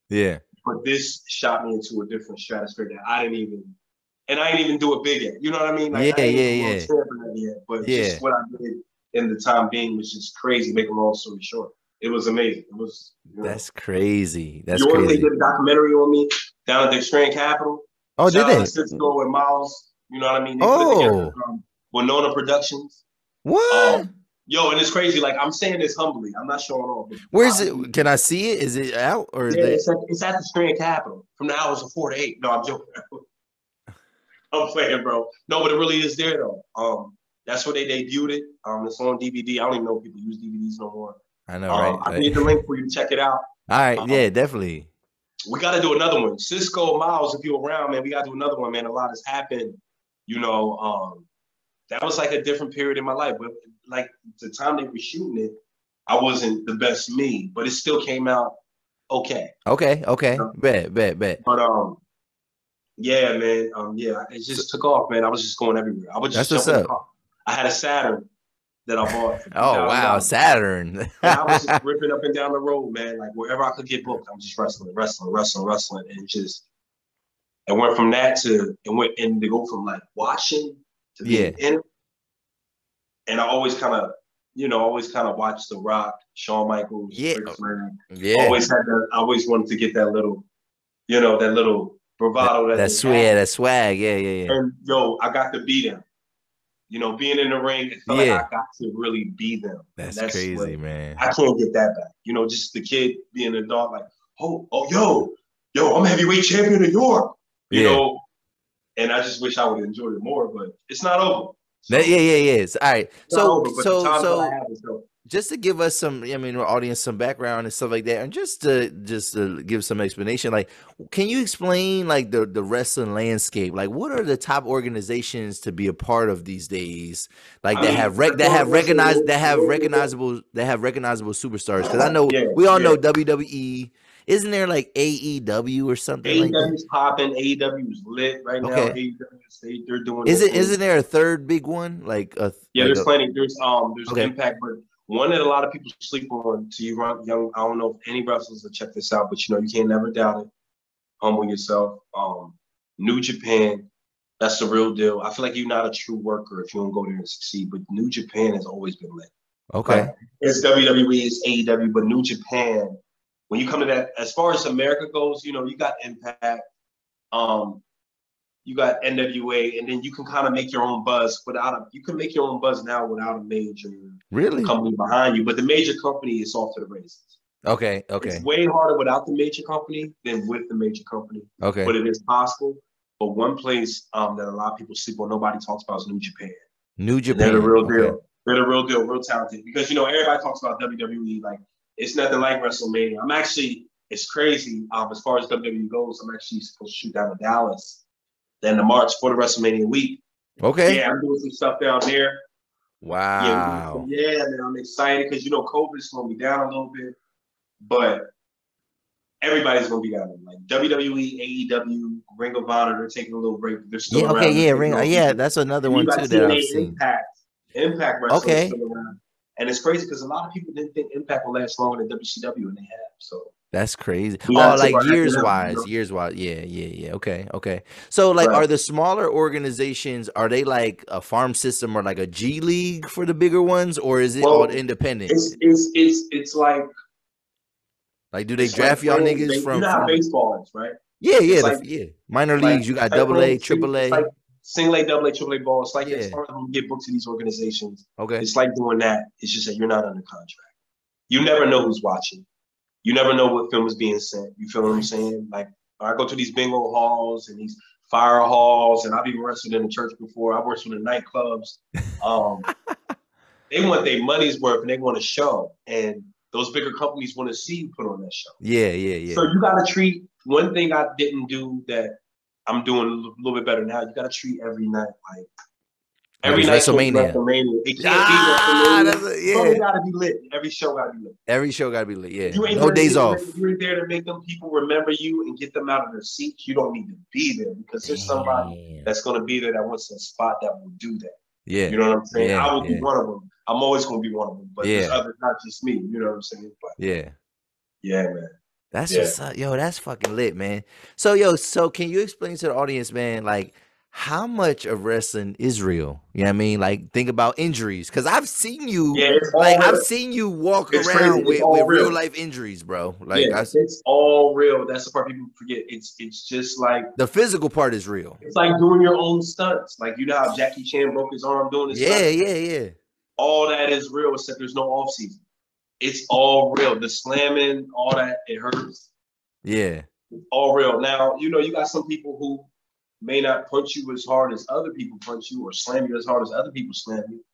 Yeah. But this shot me into a different stratosphere that I didn't even do it big yet. You know what I mean? Like Yeah. I ain't Yeah. even world Yeah. champion yet. But Yeah. just what I did in the time being was just crazy. Make a long story short, it was amazing. It was. That's crazy. That's Yours, they crazy. did a documentary on me down at the Australian Capitol. Oh, did Shout out they? to Cisco and Miles. You know what I mean? They put it together. Oh, Winona Productions. what? Yo, and it's crazy. Like I'm saying this humbly. I'm not showing off. But Where's it? Can I see it? Is it out or is yeah, it? it's at the Australian Capitol from the hours of 4 to 8. No, I'm joking. I'm playing, bro. No, but it really is there though. That's where they debuted it. It's on DVD. I don't even know if people use DVDs no more. I know, right? I need the link for you to check it out. All right, yeah, definitely. We got to do another one. Cisco, Miles, if you're around, man, we got to do another one, man. A lot has happened. You know, that was like a different period in my life. But like the time they were shooting it, I wasn't the best me, but it still came out okay. Okay. You know? Bet. But yeah, man. Yeah, it just took off, man. I was just going everywhere. I would just jump in the car. I had a Saturn that I bought. Oh wow, Saturn. And I was just ripping up and down the road, man. Like wherever I could get booked, I'm just wrestling, and went from that to to go from like watching to being in. And I always kind of watched The Rock, Shawn Michaels, Ric Flair. Always had that. I always wanted to get that little, that little bravado. That swag. Yeah. And yo, I got to be them. Being in the ring, it felt like I got to really be them. That's crazy, man. I can't get that back. Just the kid being an adult, like, yo, I'm heavyweight champion of New York. You know, and I just wish I would have enjoyed it more, but it's not over. So, yeah. All right. So just to give us some, our audience some background and stuff like that, and just to give some explanation, like, can you explain like the wrestling landscape? Like, what are the top organizations to be a part of these days? Like that have recognizable superstars? Because I know we all know WWE. Isn't there like AEW or something like that? AEW's popping. AEW's lit right now. AEW, they're doing. Isn't there a third big one? There's plenty. There's Impact, but one that a lot of people sleep on. To you, young, I don't know if any wrestlers will check this out, but you can't never doubt it. Humble yourself. New Japan, that's the real deal. I feel like you're not a true worker if you don't go there and succeed. But New Japan has always been lit. Okay, like, it's WWE, it's AEW, but New Japan. When you come to that, as far as America goes, you got Impact, you got NWA, and then you can kind of make your own buzz you can make your own buzz now without a major company behind you. But the major company is off to the races. Okay. It's way harder without the major company than with the major company. Okay. But it is possible. But one place that a lot of people sleep on, nobody talks about, is New Japan. New Japan. And they're the real deal. They're the real deal, real talented. Because, you know, everybody talks about WWE. Like, it's nothing like WrestleMania. I'm actually, it's crazy. As far as WWE goes, I'm actually supposed to shoot down to Dallas then to March for the WrestleMania week. Okay. Yeah, I'm doing some stuff down there. Wow. Yeah, man, I'm excited because, you know, COVID's slowing me down a little bit. But everybody's going to be down there. Like WWE, AEW, Ring of Honor, they're taking a little break. They're still around. Yeah, that's another one too that I've seen. Impact Wrestling is still around. And it's crazy because a lot of people didn't think Impact would last longer than WCW, and they have. So that's crazy. Oh, like years wise. Yeah. Okay. So like, are the smaller organizations, are they like a farm system or like a G League for the bigger ones, or is it all independent? It's like do they draft y'all niggas from? You know how baseball is, right? Yeah. Minor leagues, you got AA, AAA. It's like single A, AA, AAA ball. It's like as far as we get booked to these organizations. Okay. It's like doing that. It's just that you're not under contract. You never know who's watching. You never know what film is being sent. You feel what I'm saying? Like, I go to these bingo halls and these fire halls, and I've even wrestled in the church before. I've wrestled in nightclubs. They want their money's worth, and they want a show. And those bigger companies want to see you put on that show. Yeah. So you got to treat, one thing I didn't do that I'm doing a little bit better now, you got to treat every night like every night WrestleMania. It can't be WrestleMania. It got to be lit. Every show got to be lit. Every show got to be lit, yeah. No days off. You ain't there to make them people remember you and get them out of their seats. You don't need to be there because there's somebody that's going to be there that wants a spot that will do that. Yeah. You know what I'm saying? I will be one of them. I'm always going to be one of them. But there's others, not just me. You know what I'm saying? But yeah, man. That's what's up. Yo, that's fucking lit, man. So can you explain to the audience, man, like, how much of wrestling is real? You know what I mean? Like, think about injuries. Because I've seen you, I've seen you walk around with real life injuries, bro. Like, it's all real. That's the part people forget. It's just like the physical part is real. It's like doing your own stunts. Like, you know how Jackie Chan broke his arm doing his stunts? Yeah. All that is real, except there's no off season. It's all real. The slamming, all that, it hurts. Yeah. It's all real. Now, you know, you got some people who may not punch you as hard as other people punch you or slam you as hard as other people slam you.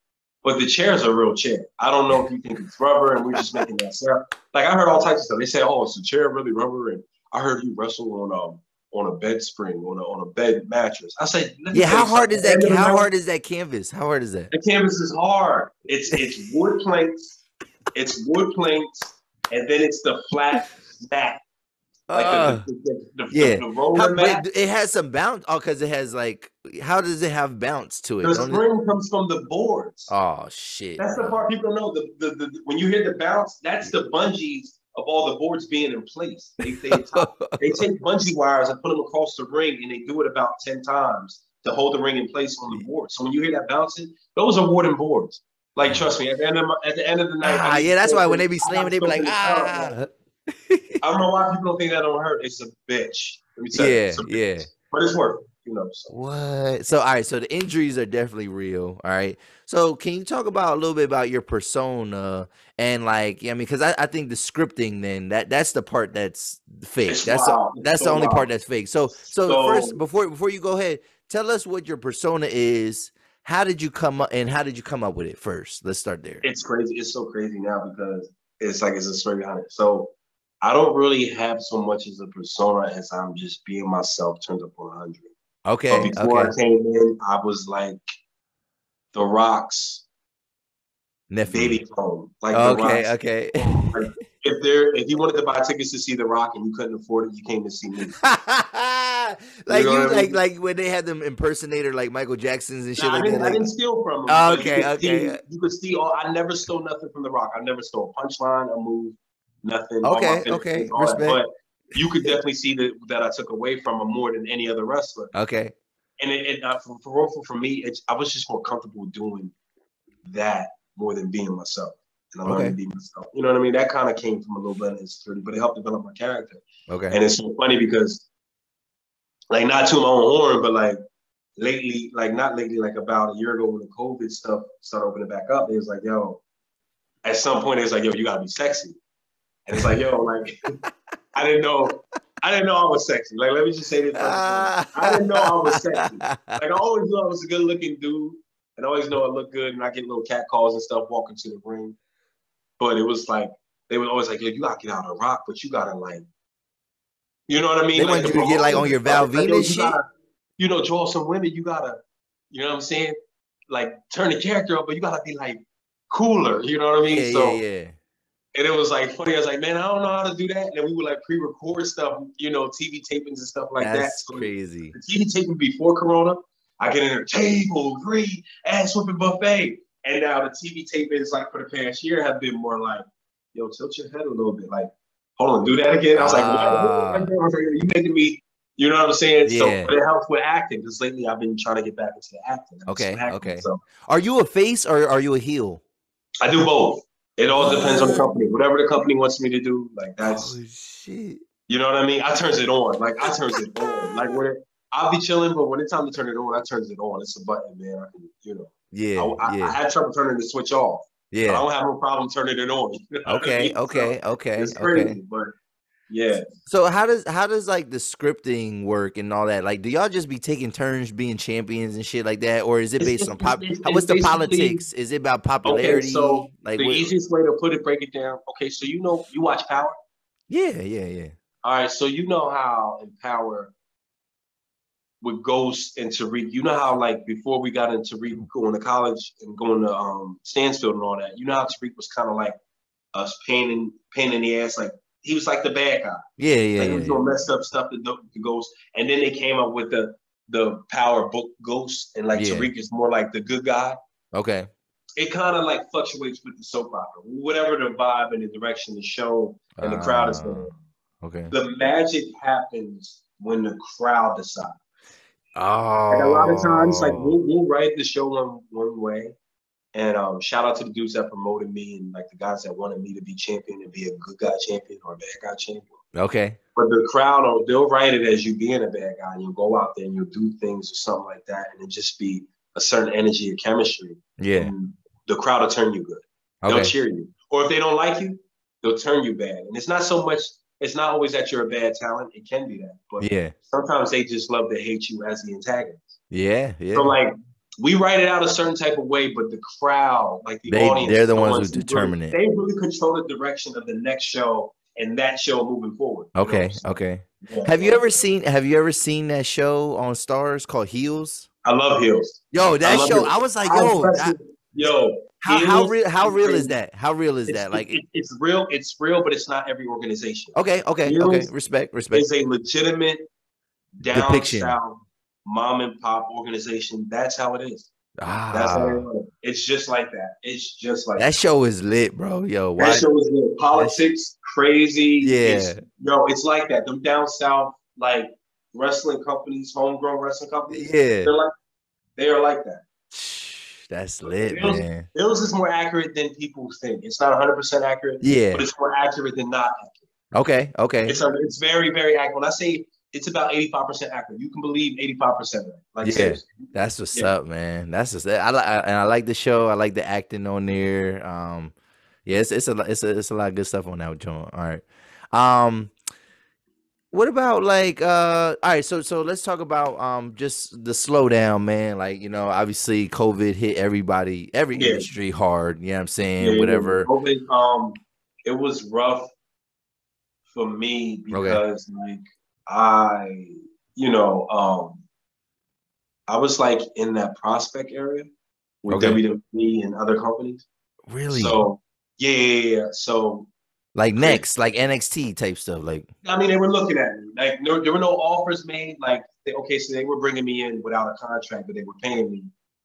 But the chair's a real chair. I don't know if you think it's rubber and we're just making that sound. Like, I heard all types of stuff. They say, oh, is the chair really rubber? And I heard you wrestle on a bed spring, on a bed mattress. I said, how hard is that? How hard is that canvas? How hard is that? The canvas is hard. It's wood planks. It's wood planks, and then it's the flat mat. Like the roller mat. It has some bounce. Oh, because it has like, how does it have bounce to it? The spring comes from the boards. Oh shit! That's the part people don't know. The when you hear the bounce, that's the bungees of all the boards being in place. They take bungee wires and put them across the ring, and they do it about 10 times to hold the ring in place on the board. So when you hear that bouncing, those are wooden boards. Like, trust me, at the end of the night. That's why when they be slamming, they be like, I don't know why people don't think that don't hurt. It's a bitch. Let me tell you. But it's worth it. You know, so. What? So, all right. So the injuries are definitely real. All right. So can you talk about a little bit about your persona and like, I mean, because I think the scripting, then that's the part that's fake. That's the only part that's fake. So first, before you go ahead, tell us what your persona is. How did you come up with it first? Let's start there. It's crazy. It's so crazy now because it's a story behind it. So I don't really have so much as a persona as I'm just being myself turned up on 100. Okay. But before I came in, I was like The Rock's nephew. Baby clone. Like okay. Like, if you wanted to buy tickets to see The Rock and you couldn't afford it, you came to see me. Like when they had them impersonator like Michael Jackson's and shit I didn't steal from him. Okay. You could steal. I never stole nothing from The Rock. I never stole a punchline, a move, nothing. Okay. Respect. But you could definitely see that I took away from him more than any other wrestler. Okay. And for me, I was just more comfortable doing that more than being myself. And I learned to be myself. You know what I mean? That kind of came from a little bit of insecurity, but it helped develop my character. Okay. And it's so funny because, like, not to my own horn, but like lately, like not lately, like about a year ago when the COVID stuff started opening back up, it was like, yo, at some point, it was like, yo, you gotta be sexy. And it's like, yo, like I didn't know I was sexy. Like, let me just say this first and foremost. I didn't know I was sexy. Like, I always knew I was a good looking dude, and I always know I look good, and I get little cat calls and stuff walking to the ring. But it was like they were always like, yo, you gotta get out of rock, but you gotta like, you know what I mean? They Like want you to get like on your Val like, yo, Venus you shit. gotta, you know, draw some women. You gotta, you know what I'm saying? Like turn the character up, but you gotta be like cooler. You know what I mean? Yeah. And it was like funny. I was like, man, I don't know how to do that. And then we would like pre-record stuff, you know, TV tapings and stuff like that. That's So crazy. the TV taping before Corona, I get in there, table, great, ass whipping buffet. And now the TV tapings like for the past year have been more like, yo, tilt your head a little bit. Like, hold on, do that again. I was like, what? I was like, you making me, you know what I'm saying? Yeah. So but it helps with acting because lately I've been trying to get back into the acting. Okay. So Are you a face or are you a heel? I do both. It all depends on the company. Whatever the company wants me to do, like that's. Oh shit. You know what I mean? I turns it on. Like I turns it on. Like where I'll be chilling, but when it's time to turn it on, I turns it on. It's a button, man. I can, you know. Yeah. I had trouble turning the switch off. Yeah. But I don't have no problem turning it on. You know Okay. It's crazy, but yeah. So how does like the scripting work and all that? Like, do y'all just be taking turns being champions and shit like that, or is it based on pop? What's the politics? Is it about popularity? Okay, so like the easiest way to break it down. Okay, so you know you watch Power. Yeah. All right, so you know how in Power with Ghost and Tariq, you know how like before we got into Tariq going to college and going to Stansfield and all that, you know how Tariq was kind of like us pain in the ass, like he was like the bad guy. Yeah. Like he was doing messed up stuff to Ghost, and then they came up with the Power book Ghost, and like Tariq is more like the good guy. Okay. It kind of like fluctuates with the soap opera, whatever the vibe and the direction the show and the crowd is going. Okay. The magic happens when the crowd decides. Oh. And a lot of times, like we'll write the show one way, and shout out to the dudes that promoted me and like the guys that wanted me to be champion and be a good guy champion or a bad guy champion. Okay. But the crowd, they'll write it as you being a bad guy, and you'll go out there and you'll do things or something like that, and it just be a certain energy and chemistry. Yeah. And the crowd will turn you good. Okay. They'll cheer you. Or if they don't like you, they'll turn you bad. And it's not always that you're a bad talent. It can be that. But sometimes they just love to hate you as the antagonist. Yeah. So like we write it out a certain type of way, but the crowd, like the audience, they're the ones who determine it. They really control the direction of the next show and that show moving forward. Okay. Yeah. Have you ever seen that show on Stars called Heels? I love Heels. Yo, that show. I was like, how real is that? How real is that? Like it's real, but it's not every organization. Okay. Respect. It's a legitimate down south mom and pop organization. That's how it is. That's how it is. It's just like that. That show is lit, bro. Yo, that show is lit. Politics, crazy. Yeah. It's like that. Them down south, like wrestling companies, homegrown wrestling companies. Yeah. They are like that. That's lit, man. Hills is more accurate than people think. It's not 100% accurate. Yeah. But it's more accurate than not accurate. Okay. It's very, very accurate. When I say it's about 85% accurate, you can believe 85% of it. Like seriously. That's what's up, man. That's what's up. I like the show. I like the acting on there. It's a lot of good stuff on that joint. All right. What about like all right, so let's talk about just the slowdown, man. Like, you know, obviously COVID hit every industry hard, you know what I'm saying? Whatever. COVID, it was rough for me because like I was like in that prospect area with WWE and other companies. Really? So yeah. So like next, like NXT type stuff. Like, I mean, they were looking at me. Like, there were no offers made. Like, so they were bringing me in without a contract, but they were paying me,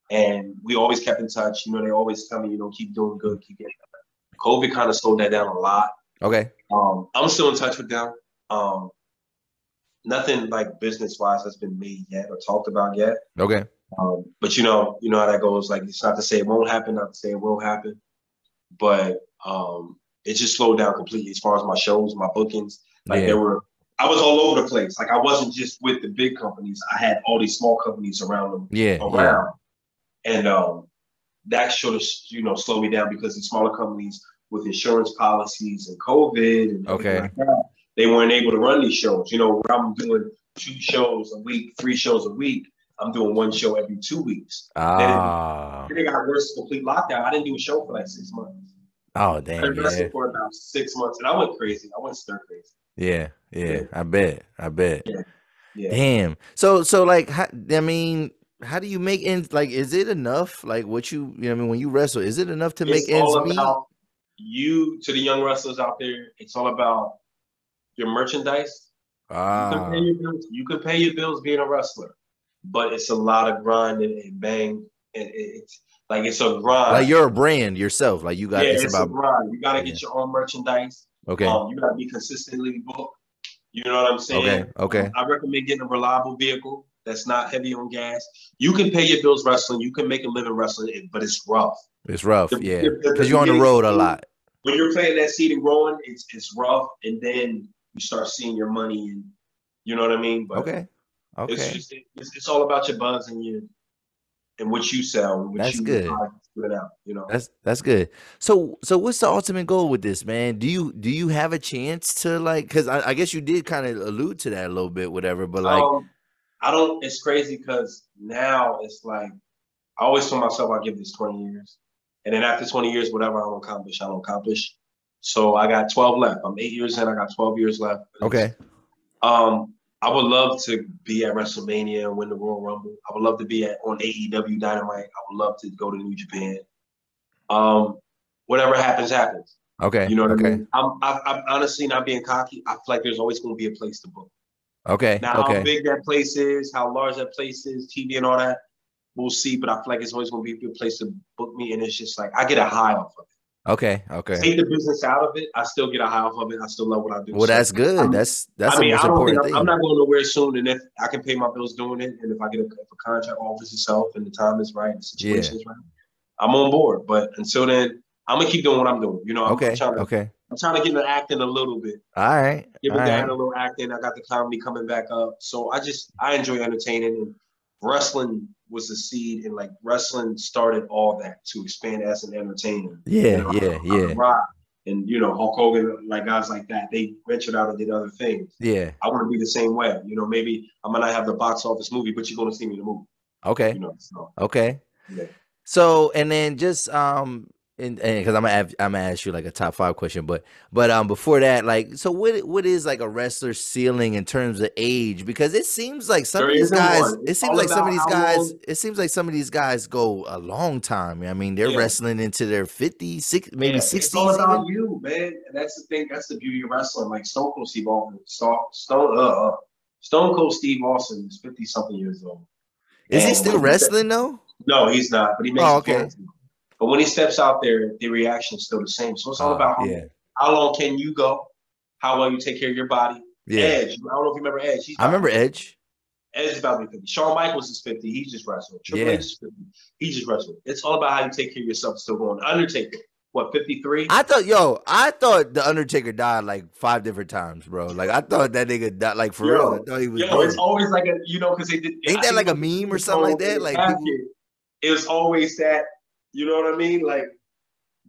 and we always kept in touch. You know, they always tell me, keep doing good, keep getting better. COVID kind of slowed that down a lot. Okay. I'm still in touch with them. Nothing like business wise has been made yet or talked about yet. Okay. But you know how that goes. Like, it's not to say it won't happen, not to say it will happen, but it just slowed down completely as far as my shows, my bookings. Like I was all over the place. Like I wasn't just with the big companies. I had all these small companies around them. And that sort of slowed me down because the smaller companies with insurance policies and COVID and everything like that, they weren't able to run these shows. You know, where I'm doing 2 shows a week, 3 shows a week, I'm doing 1 show every 2 weeks. Then it got worse, complete lockdown. I didn't do a show for like 6 months. Oh, damn. I wrestled for about 6 months, and I went crazy. I went stir crazy. Yeah. I bet. Yeah. Damn. So like, how do you make ends? Like, is it enough? Like, what you know, what I mean, when you wrestle, is it enough to make ends meet? You, to the young wrestlers out there, it's all about your merchandise. You can pay your bills being a wrestler, but it's a lot of grind and bang, and it's like it's a grind. Like you're a brand yourself. Like you got it's about a grind. You got to get your own merchandise. Okay. You got to be consistently booked. You know what I'm saying? Okay. I recommend getting a reliable vehicle that's not heavy on gas. You can pay your bills wrestling. You can make a living wrestling, but it's rough. It's rough, because you're on the road a lot. When you're playing that seed and growing, it's rough, and then you start seeing your money, and you know what I mean. But it's all about your buzz and what you sell. And that's good. Put it out, you know. That's good. So what's the ultimate goal with this, man? Do you have a chance to, like, because I guess you did kind of allude to that a little bit, whatever. But like, I don't. It's crazy because now it's like I always told myself I'll give this 20 years. And then after 20 years, whatever I don't accomplish. So I got 12 left. I'm 8 years in. I got 12 years left. Okay. I would love to be at Wrestlemania and win the Royal Rumble. I would love to be on AEW Dynamite. I would love to go to New Japan. Whatever happens, happens. Okay. You know what I mean? I'm honestly not being cocky. I feel like there's always going to be a place to book. Okay. Now, how big that place is, how large that place is, TV and all that, we'll see, but I feel like it's always going to be a good place to book me, and it's just like I get a high off of it. Okay. Take the business out of it, I still get a high off of it. I still love what I do. Well, that's good. That's the most important thing. I'm not going nowhere soon, and if I can pay my bills doing it, and if I get a contract offers itself, and the time is right, the situation is right, I'm on board. But until then, I'm gonna keep doing what I'm doing. You know, I'm trying to get into acting a little bit. All right. Give a dad a little acting. I got the comedy coming back up, so I enjoy entertaining, and wrestling was the seed, and like wrestling started all that to expand as an entertainer. Rock and Hulk Hogan, like guys like that, they ventured out and did other things. Yeah, I want to be the same way. Maybe I might not have the box office movie, but you're going to see me in the movie. Okay. Okay. Yeah. So, and then just and because I'm gonna ask you like a top 5 question, but before that, like, so what is like a wrestler's ceiling in terms of age? Because it seems like some of these guys go a long time. I mean, they're wrestling into their 50s, maybe 60s. It's all about you, man. And that's the thing. That's the beauty of wrestling. Like Stone Cold Steve Austin. Stone Cold Steve Austin is 50-something years old. Is he still wrestling though? No, he's not. But he makes appearances. But when he steps out there, the reaction is still the same. So it's all about how long can you go, how well you take care of your body. Yeah. Edge, I don't know if you remember Edge. I remember Edge. Edge is about to be 50. Shawn Michaels is 50. He's just wrestling. Triple H is 50. He's just wrestling. It's all about how you take care of yourself still going. Undertaker, what, 53? I thought the Undertaker died like 5 different times, bro. Like I thought that nigga died, like for real. I thought he was it's always like because they did. Ain't that like a meme or something like that? Like it was always that. You know what I mean? Like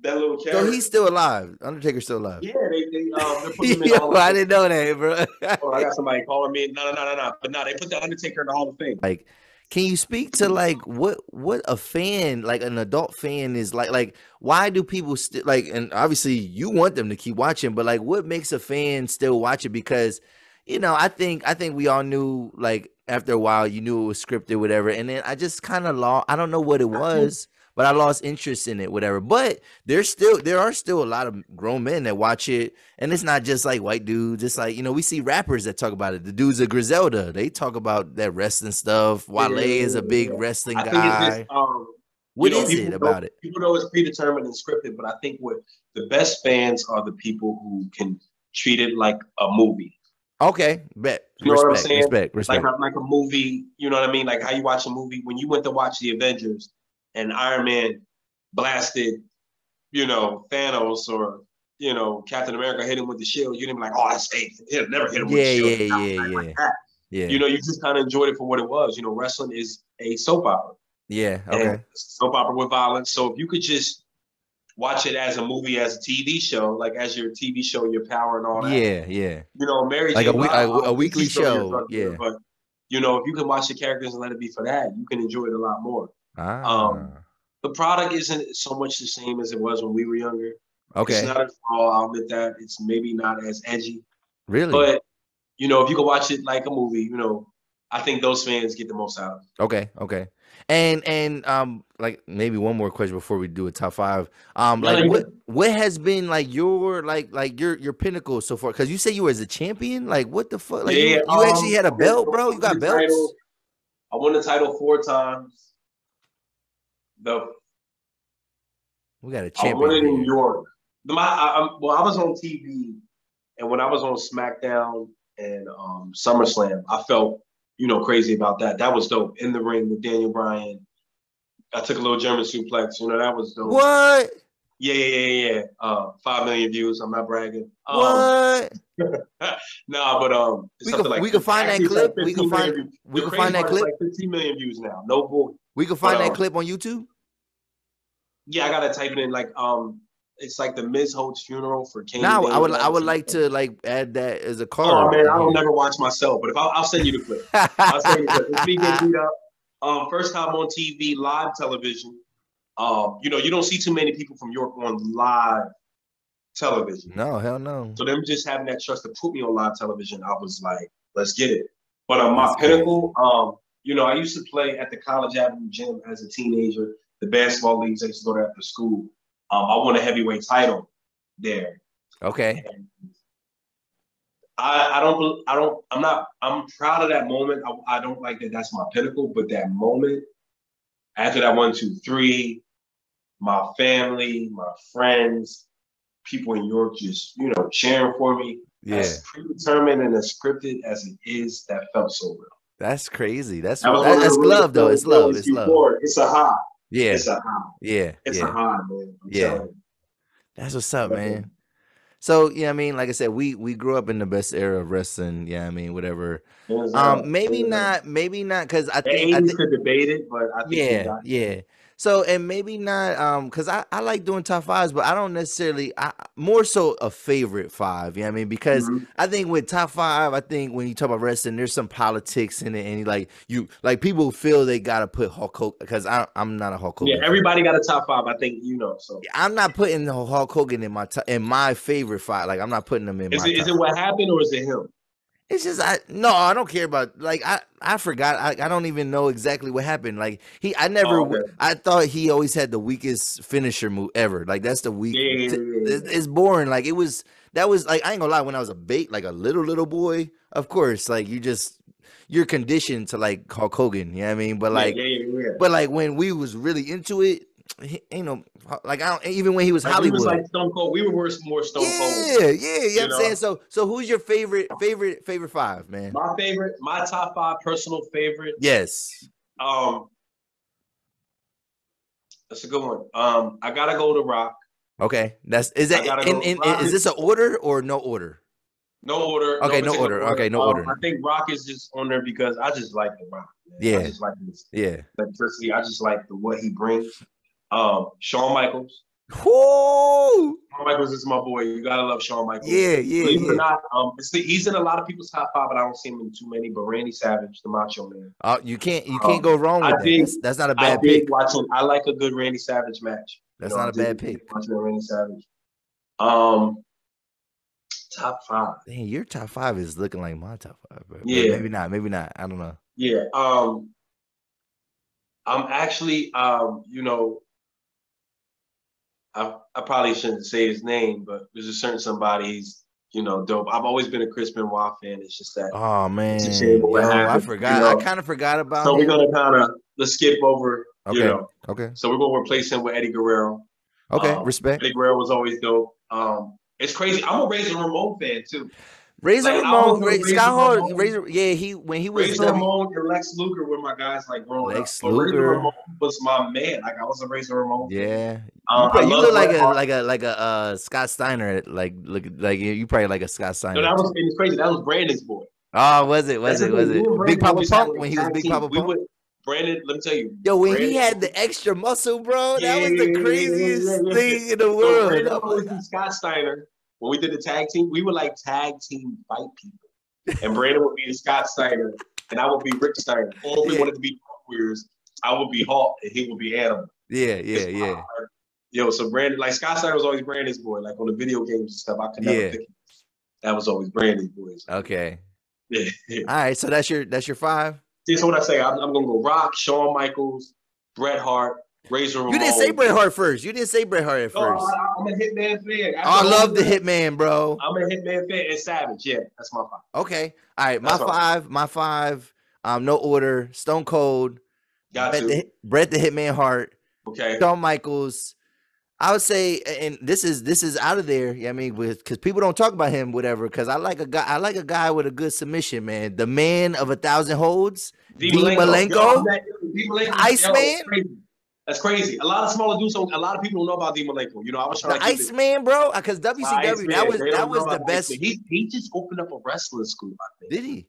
that little character. So he's still alive. Undertaker's still alive. Yeah, they put him in the Hall of Fame. I didn't know that, bro. I got somebody calling me. No. But no, they put the Undertaker in the Hall of Fame. Like, can you speak to like what a fan, like an adult fan, is like? Like, why do people still like? And obviously, you want them to keep watching, but like, what makes a fan still watch it? Because I think we all knew, like, after a while, you knew it was scripted, whatever. And then I just kind of lost. I don't know what it was. But I lost interest in it, whatever. But there are still a lot of grown men that watch it, and it's not just like white dudes. It's like, we see rappers that talk about it. The dudes of Griselda, they talk about that wrestling stuff. Wale is a big wrestling guy. Think it's just, what is it about it? People know it's predetermined and scripted, but I think what the best fans are the people who can treat it like a movie. Okay, bet. You know what I'm saying? Respect. Like a movie. You know what I mean? Like how you watch a movie when you went to watch the Avengers. And Iron Man blasted, Thanos or, Captain America hit him with the shield. You didn't be like, oh, that's fake. He'll never hit him with the shield. Like that. Yeah. You just kind of enjoyed it for what it was. Wrestling is a soap opera. Yeah. Okay. And soap opera with violence. So if you could just watch it as a movie, as a TV show, like as your TV show, your power and all that. Yeah, yeah. You know, Mary Like J. Blige, a weekly show. Yeah. but you know, if you can watch the characters and let it be for that, you can enjoy it a lot more. The product isn't so much the same as it was when we were younger. Okay. It's not as raw, I'll admit that. It's maybe not as edgy. Really? But, you know, if you can watch it like a movie, you know, I think those fans get the most out of it. Okay, okay. And like maybe one more question before we do a top 5. Like what has been like your your pinnacle so far? Because you say you were as a champion. Like what the fuck? Like you actually had a belt, bro? You got belts? I won the title 4 times. We got a champion. I won it in New York. I was on TV, and when I was on SmackDown and SummerSlam, I felt, you know, crazy about that. That was dope. In the ring with Daniel Bryan. I took a little German suplex. You know, that was dope. What? Yeah. 5 million views. I'm not bragging. What? Nah, but we can find that clip. We can find that clip. Like 15 million views now. No bull. We can find that clip on YouTube. Yeah, I gotta type it in. Like it's like the Miz holds funeral for Kane. Now I would like to like add that as a card. Oh man, I don't never watch myself, but if I'll send you the clip. I'll send you the clip. It's me getting beat up. First time on TV, live television. You know, you don't see too many people from York on live television. No, hell no. So them just having that trust to put me on live television, I was like, let's get it. But my pinnacle, you know, I used to play at the College Avenue gym as a teenager. The basketball leagues I used to go to after school. I won a heavyweight title there. Okay. And I'm proud of that moment. I don't like that that's my pinnacle, but that moment, after that 1, 2, 3, my family, my friends, people in York just, you know, cheering for me. Yeah. As predetermined and as scripted as it is, that felt so real. That's crazy. That's love, though. It's love. It's love. It's a high. Yeah. It's a high. Yeah. It's a high, man. Yeah. That's what's up, man. So, yeah, I mean, like I said, we grew up in the best era of wrestling. Yeah, I mean, whatever. Maybe not, because I think could debate it, but I think yeah. So, and maybe not, because I like doing top 5s, but I don't necessarily, more so a favorite 5, you know what I mean? Because I think with top 5, I think when you talk about wrestling, there's some politics in it, and people feel they got to put Hulk Hogan, because I'm not a Hulk Hogan. Yeah, everybody got a top 5, I think, you know, so. I'm not putting Hulk Hogan in my favorite 5, like, I'm not putting them in my top. Is it what happened, or is it him? It's just I don't care about, like, I forgot. I don't even know exactly what happened. Like I thought he always had the weakest finisher move ever. Like that's the weak. It's boring. Like that was like, I ain't gonna lie, when I was a little boy, of course, like you're conditioned to like Hulk Hogan, you know what I mean? But like but like when we was really into it, you know, like even when he was Hollywood, he was like Stone Cold. We were more Stone Cold. Yeah, you know what I'm saying? So who's your favorite 5, man? My top 5 personal favorite. Yes. That's a good one. I gotta go to Rock. Okay, is this an order or no order? No order. Okay, no order. Okay, no order. I think Rock is just on there because I just like the Rock. Man. Yeah. I just like his electricity. I just like what he brings. Shawn Michaels. Whoo! Shawn Michaels is my boy. You gotta love Shawn Michaels. Yeah. Believe it or not, he's in a lot of people's top 5, but I don't see him in too many. But Randy Savage, the Macho Man. You can't go wrong with that. That's not a bad pick. I like a good Randy Savage match. That's not a bad pick. Watching Randy Savage. Top 5. Dang, your top 5 is looking like my top 5, bro. Yeah. Maybe not. I don't know. Yeah. I'm actually, you know, I probably shouldn't say his name, but there's a certain somebody, he's, you know, dope. I've always been a Chris Benoit fan. It's just that. Oh man, I forgot. You know? I kind of forgot about. So we're gonna let's skip over. Okay. You know. Okay. So we're gonna replace him with Eddie Guerrero. Okay, respect. Eddie Guerrero was always dope. It's crazy. I'm a Razor Ramon fan too. Razor Ramon, Scott Hall, Razor. Yeah, when he was Razor Ramon and Lex Luger were my guys like growing up. Razor Ramon was my man. Like I was a Razor Ramon. Yeah, you look like a Scott Steiner. Like you probably like a Scott Steiner. No, it's crazy. That was Brandon's boy. Oh, was it? Big Papa Pump when he was Big Papa Pump. Brandon, let me tell you. Yo, when Brandon, he had the extra muscle, bro, yeah, that was the craziest thing in the So world. Brandon I'm always like, be Scott Steiner. When we did the tag team, we would like tag team fight people. And Brandon would be the Scott Steiner, and I would be Rick Steiner. Or if we yeah, wanted to be queers, I would be Hawk, and he would be Animal. yeah. Yo, so Brandon, like Scott Steiner was always Brandon's boy. Like on the video games and stuff, I could never Yeah. pick him. That was always Brandon's boy. Okay. Yeah. All right, so that's your 5. See, so what I say, I'm gonna go Rock, Shawn Michaels, Bret Hart, Razor Ramon. You didn't say Bret Hart first. You didn't say Bret Hart at first. I'm a Hitman fan. I love the Hitman, bro. I'm a Hitman fan and Savage. Yeah, that's my 5. Okay. All right, my five. No order. Stone Cold. Got Bret the Hitman Hart. Okay. Shawn Michaels. I would say, and this is out of there. I mean, because people don't talk about him, whatever. Because I like a guy with a good submission, man. The man of 1,000 holds, Dean Malenko, Iceman. That's crazy. A lot of smaller dudes. A lot of people don't know about Dean Malenko. You know, I was trying to Iceman, bro. Because WCW, that was the best. He just opened up a wrestling school, I think. Did he?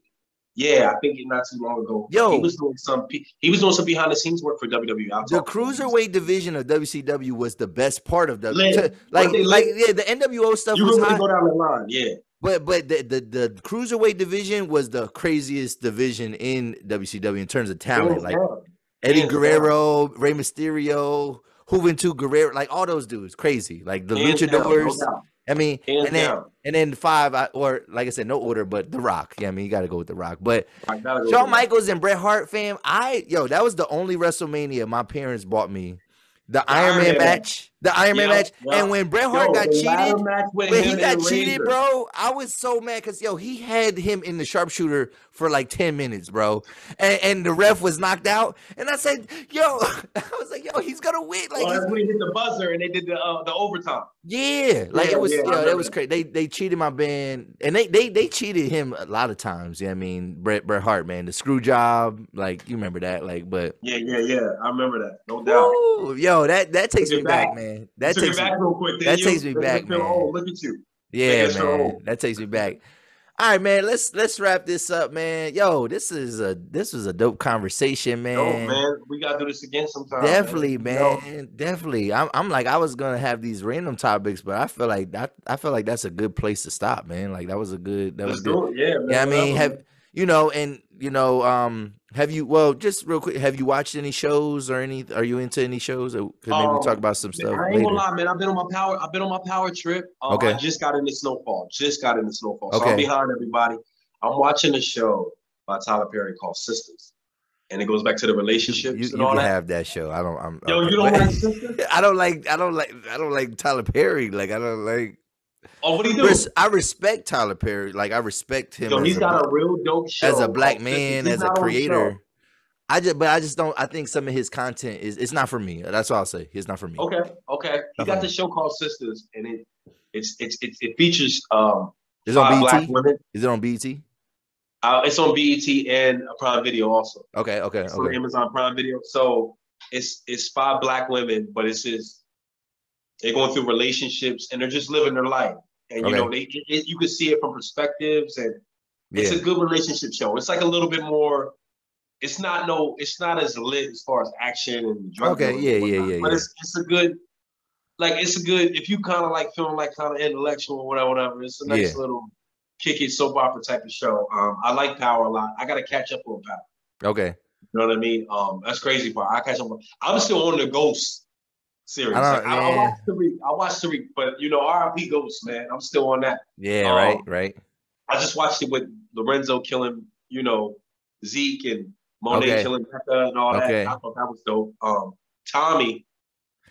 Yeah, I think not too long ago. Yo, he was doing some behind the scenes work for WWE. The cruiserweight division of WCW was the best part of WWE. The NWO stuff was hot. Go down the line, yeah. But the cruiserweight division was the craziest division in WCW in terms of talent. Like Eddie Guerrero, Rey Mysterio, Juventud Guerrero, like all those dudes, crazy. Like the Luchadors. I mean, and then 5, or like I said, no order, but The Rock. Yeah, I mean, you got to go with The Rock. But Shawn Michaels and Bret Hart, fam, that was the only WrestleMania my parents bought me. The Iron Man match. And when Bret Hart got cheated, bro, I was so mad because, he had him in the sharpshooter for like 10 minutes, bro. And the ref was knocked out. And I said, he's going to win. Like, that's when he hit the buzzer and they did the overtime. Yeah. Like, it was crazy. They cheated my band. And they cheated him a lot of times. Yeah, I mean, Bret Hart, man. The screw job. Like, you remember that. Like, but. Yeah. I remember that. No doubt. Yo, that takes me back, man. That takes me real quick. That takes me back, man. Oh, look at you. Yeah, man. That takes me back. All right, man. Let's wrap this up, man. Yo, this was a dope conversation, man. Yo, man, we gotta do this again sometime. Definitely, man. Definitely. I'm like, I was gonna have these random topics, but I feel like that's a good place to stop, man. Like that was good. Yeah, man. Yeah, I mean, have you, just real quick, have you watched any shows or are you into any shows? Or could maybe talk about some stuff I ain't gonna lie, man. I've been on my power trip. Okay. I just got into Snowfall. So okay. I'm behind everybody. I'm watching a show by Tyler Perry called Sisters. And it goes back to the relationships and all that. You can have that show. You don't like Sisters? I don't like Tyler Perry. Like, I don't like. Oh, what do you do? I respect Tyler Perry. Like, I respect him. He's got a real dope show. As a black man, as a creator. I just don't. I think some of his content it's not for me. That's all I'll say. It's not for me. Okay. He got the show called Sisters, and it features Is it on BET? Black women. Is it on BET? It's on BET and Prime Video also. Okay. It's on Amazon Prime Video. So it's 5 black women, but it's just they're going through relationships and they're just living their life. And you can see it from perspectives, and it's a good relationship show. It's like a little bit more. It's not as lit as far as action and drug. Okay, yeah. But it's a good, if you kind of like feeling like kind of intellectual or whatever. It's a nice little kick it soap opera type of show. I like Power a lot. I got to catch up on Power. Okay. You know what I mean? That's crazy part. I catch up. I'm still on the Ghost series. I watched Tariq, but R.I.P. Ghost, man. I'm still on that. Yeah, right. I just watched it with Lorenzo killing, Zeke and Monet killing Becca and all that. I thought that was dope. Tommy.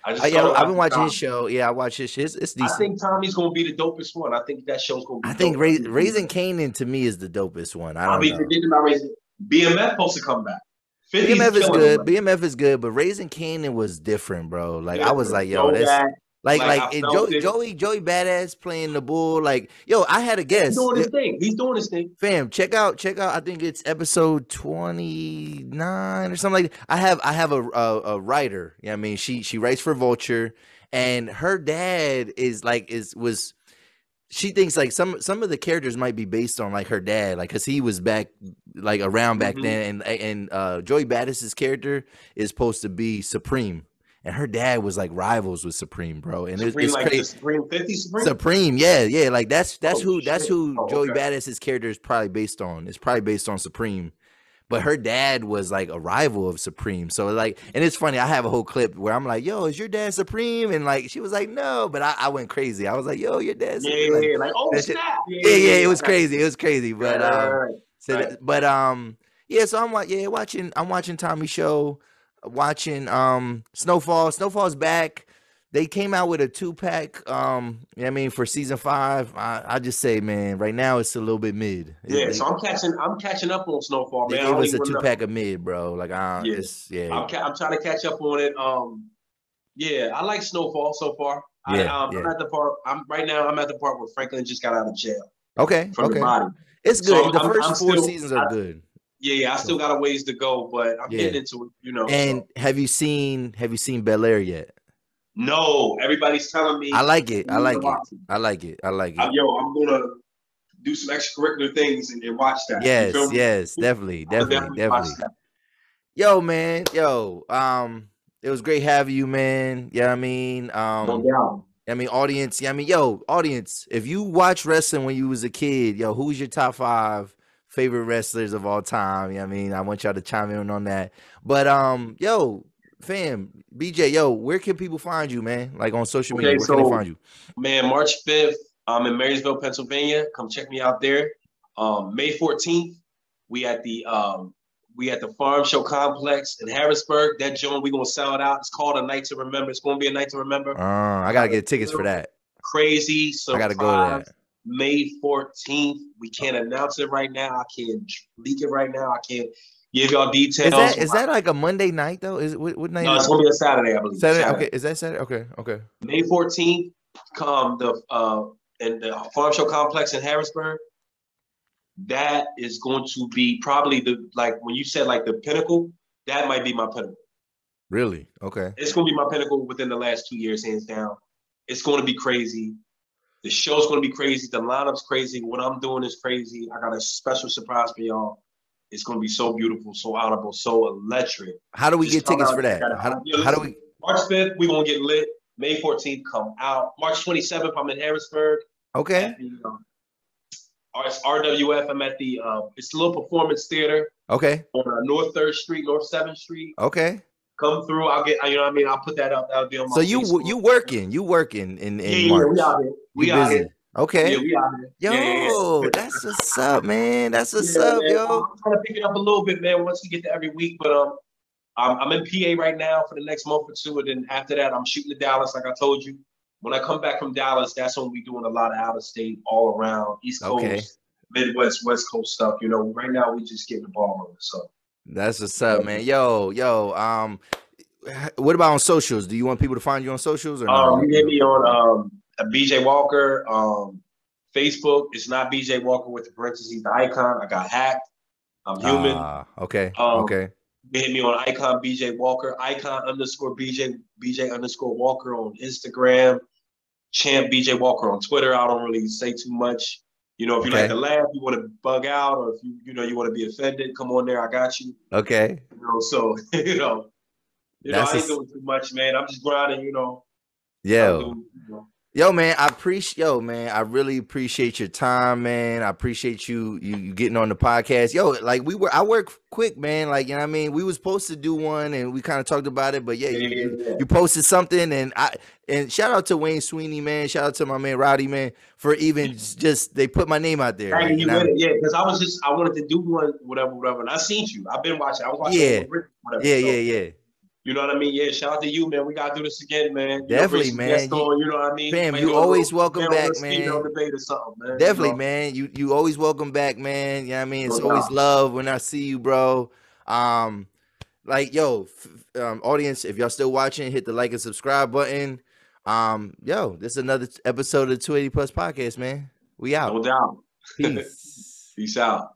I've been watching his show. Yeah, I watch his shit. It's decent. I think Tommy's gonna be the dopest one. I think that show's gonna be. I think Raising Kanan to me is the dopest one. I don't know. Forgetting about BMF supposed to come back. BMF is good, but Raising Kanan was different, bro. Like I was like, yo, that's. Joey Badass playing the bull. Like, yo, I had a guess. He's doing his thing. Fam, check out. I think it's episode 29 or something like that. I have a writer. You know what I mean? She writes for Vulture, and her dad she thinks like some of the characters might be based on like her dad, like because he was back like around back then, and Joey Badass's character is supposed to be Supreme, and her dad was like rivals with Supreme, bro. And Supreme, it's like crazy. the Supreme 50 Supreme? Supreme, yeah, like that's who Joey okay. Badass's character is probably based on. It's probably based on Supreme. But her dad was like a rival of Supreme. So like, and it's funny, I have a whole clip where I'm like, yo, is your dad Supreme? And like, she was like, no, but I went crazy. I was like, yo, your dad's Supreme. Yeah, like, oh snap. Yeah, it was crazy. It was crazy. But yeah, so I'm like, I'm watching Tommy Show, watching Snowfall. Snowfall's back. They came out with a 2-pack, I mean, for season 5. I just say, man, right now it's a little bit mid. So I'm catching up on Snowfall, man. They gave us a 2-pack of mid, bro. Like, I'm trying to catch up on it. I like Snowfall so far. I'm at the part. I'm at the part where Franklin just got out of jail. Okay. From the body. It's good. So the first 4 seasons are good. I still got a ways to go, but I'm getting into it, And have you seen Bel Air yet? No, everybody's telling me. I like it. Yo, I'm gonna do some extracurricular things and watch that. Yes, definitely. Yo, man, it was great having you, man. Yeah, I mean, no doubt. I mean, audience. Yeah, I mean, audience. If you watch wrestling when you was a kid, who's your top 5 favorite wrestlers of all time? I mean, I want y'all to chime in on that. But fam, BJ, where can people find you, man? Like on social media, where can they find you? Man, March 5th, I'm in Marysville, Pennsylvania. Come check me out there. May 14th, we at the Farm Show Complex in Harrisburg. That joint, we're gonna sell it out. It's called A Night to Remember. It's gonna be a night to remember. I gotta get tickets for that. Crazy. So I gotta go to that. May 14th. We can't announce it right now. I can't leak it right now. I can't give y'all details. Is that like a Monday night though? Is it what night? No, it's gonna be a Saturday, I believe. Saturday. Okay. Is that Saturday? Okay. May 14th, come in the Farm Show Complex in Harrisburg. That is going to be probably when you said like the pinnacle, that might be my pinnacle. Really? Okay. It's gonna be my pinnacle within the last 2 years, hands down. It's gonna be crazy. The show's gonna be crazy. The lineup's crazy. What I'm doing is crazy. I got a special surprise for y'all. It's gonna be so beautiful, so honorable, so electric. How do we get tickets for that? How do we? March 5th, we're gonna get lit. May 14th, come out. March 27th, I'm in Harrisburg. Okay. It's RWF. I'm at the it's a little performance theater. Okay. On North 3rd Street, North 7th Street. Okay. Come through. I'll get. You know what I mean. I'll put that up. That'll be on my. So you working in March. We out here. Okay. Yeah, we out here. Yo, that's what's up, man. That's what's up, man. yo. I'm trying to pick it up a little bit, man. Once we get to every week, but I'm in PA right now for the next month or 2, and then after that, I'm shooting to Dallas, like I told you. When I come back from Dallas, that's when we're doing a lot of out of state, all around East Coast, Midwest, West Coast stuff. Right now we just getting the ball rolling. So that's what's up, man. Yo. What about on socials? Do you want people to find you on socials or no? You get me on BJ Walker. Facebook, it's not BJ Walker with the parentheses, the icon. I got hacked. I'm human. Okay. You hit me on icon BJ Walker, icon_BJ Walker on Instagram, champ BJ Walker on Twitter. I don't really say too much. If you like to laugh, you want to bug out, or if you want to be offended, come on there. I got you. Okay. So I ain't doing too much, man. I'm just grinding. Yo, man, I really appreciate your time, man. I appreciate you getting on the podcast. Yo, like I work quick, man. Like, you know what I mean? We was supposed to do one and we kind of talked about it, but you posted something and shout out to Wayne Sweeney, man. Shout out to my man Rowdy, man, for even they put my name out there. Right, because I wanted to do one, whatever. And I seen you. I've been watching. I was watching. Yeah. You know what I mean? Yeah, shout out to you, man. We gotta do this again, man. Definitely, man. You know what I mean? Fam, you always welcome back, man. Debate or something, man. Definitely, man. You always welcome back, man. You know what I mean? It's always love when I see you, bro. Audience, if y'all still watching, hit the like and subscribe button. This is another episode of the 280 Plus podcast, man. We out. No doubt. Peace. Peace out.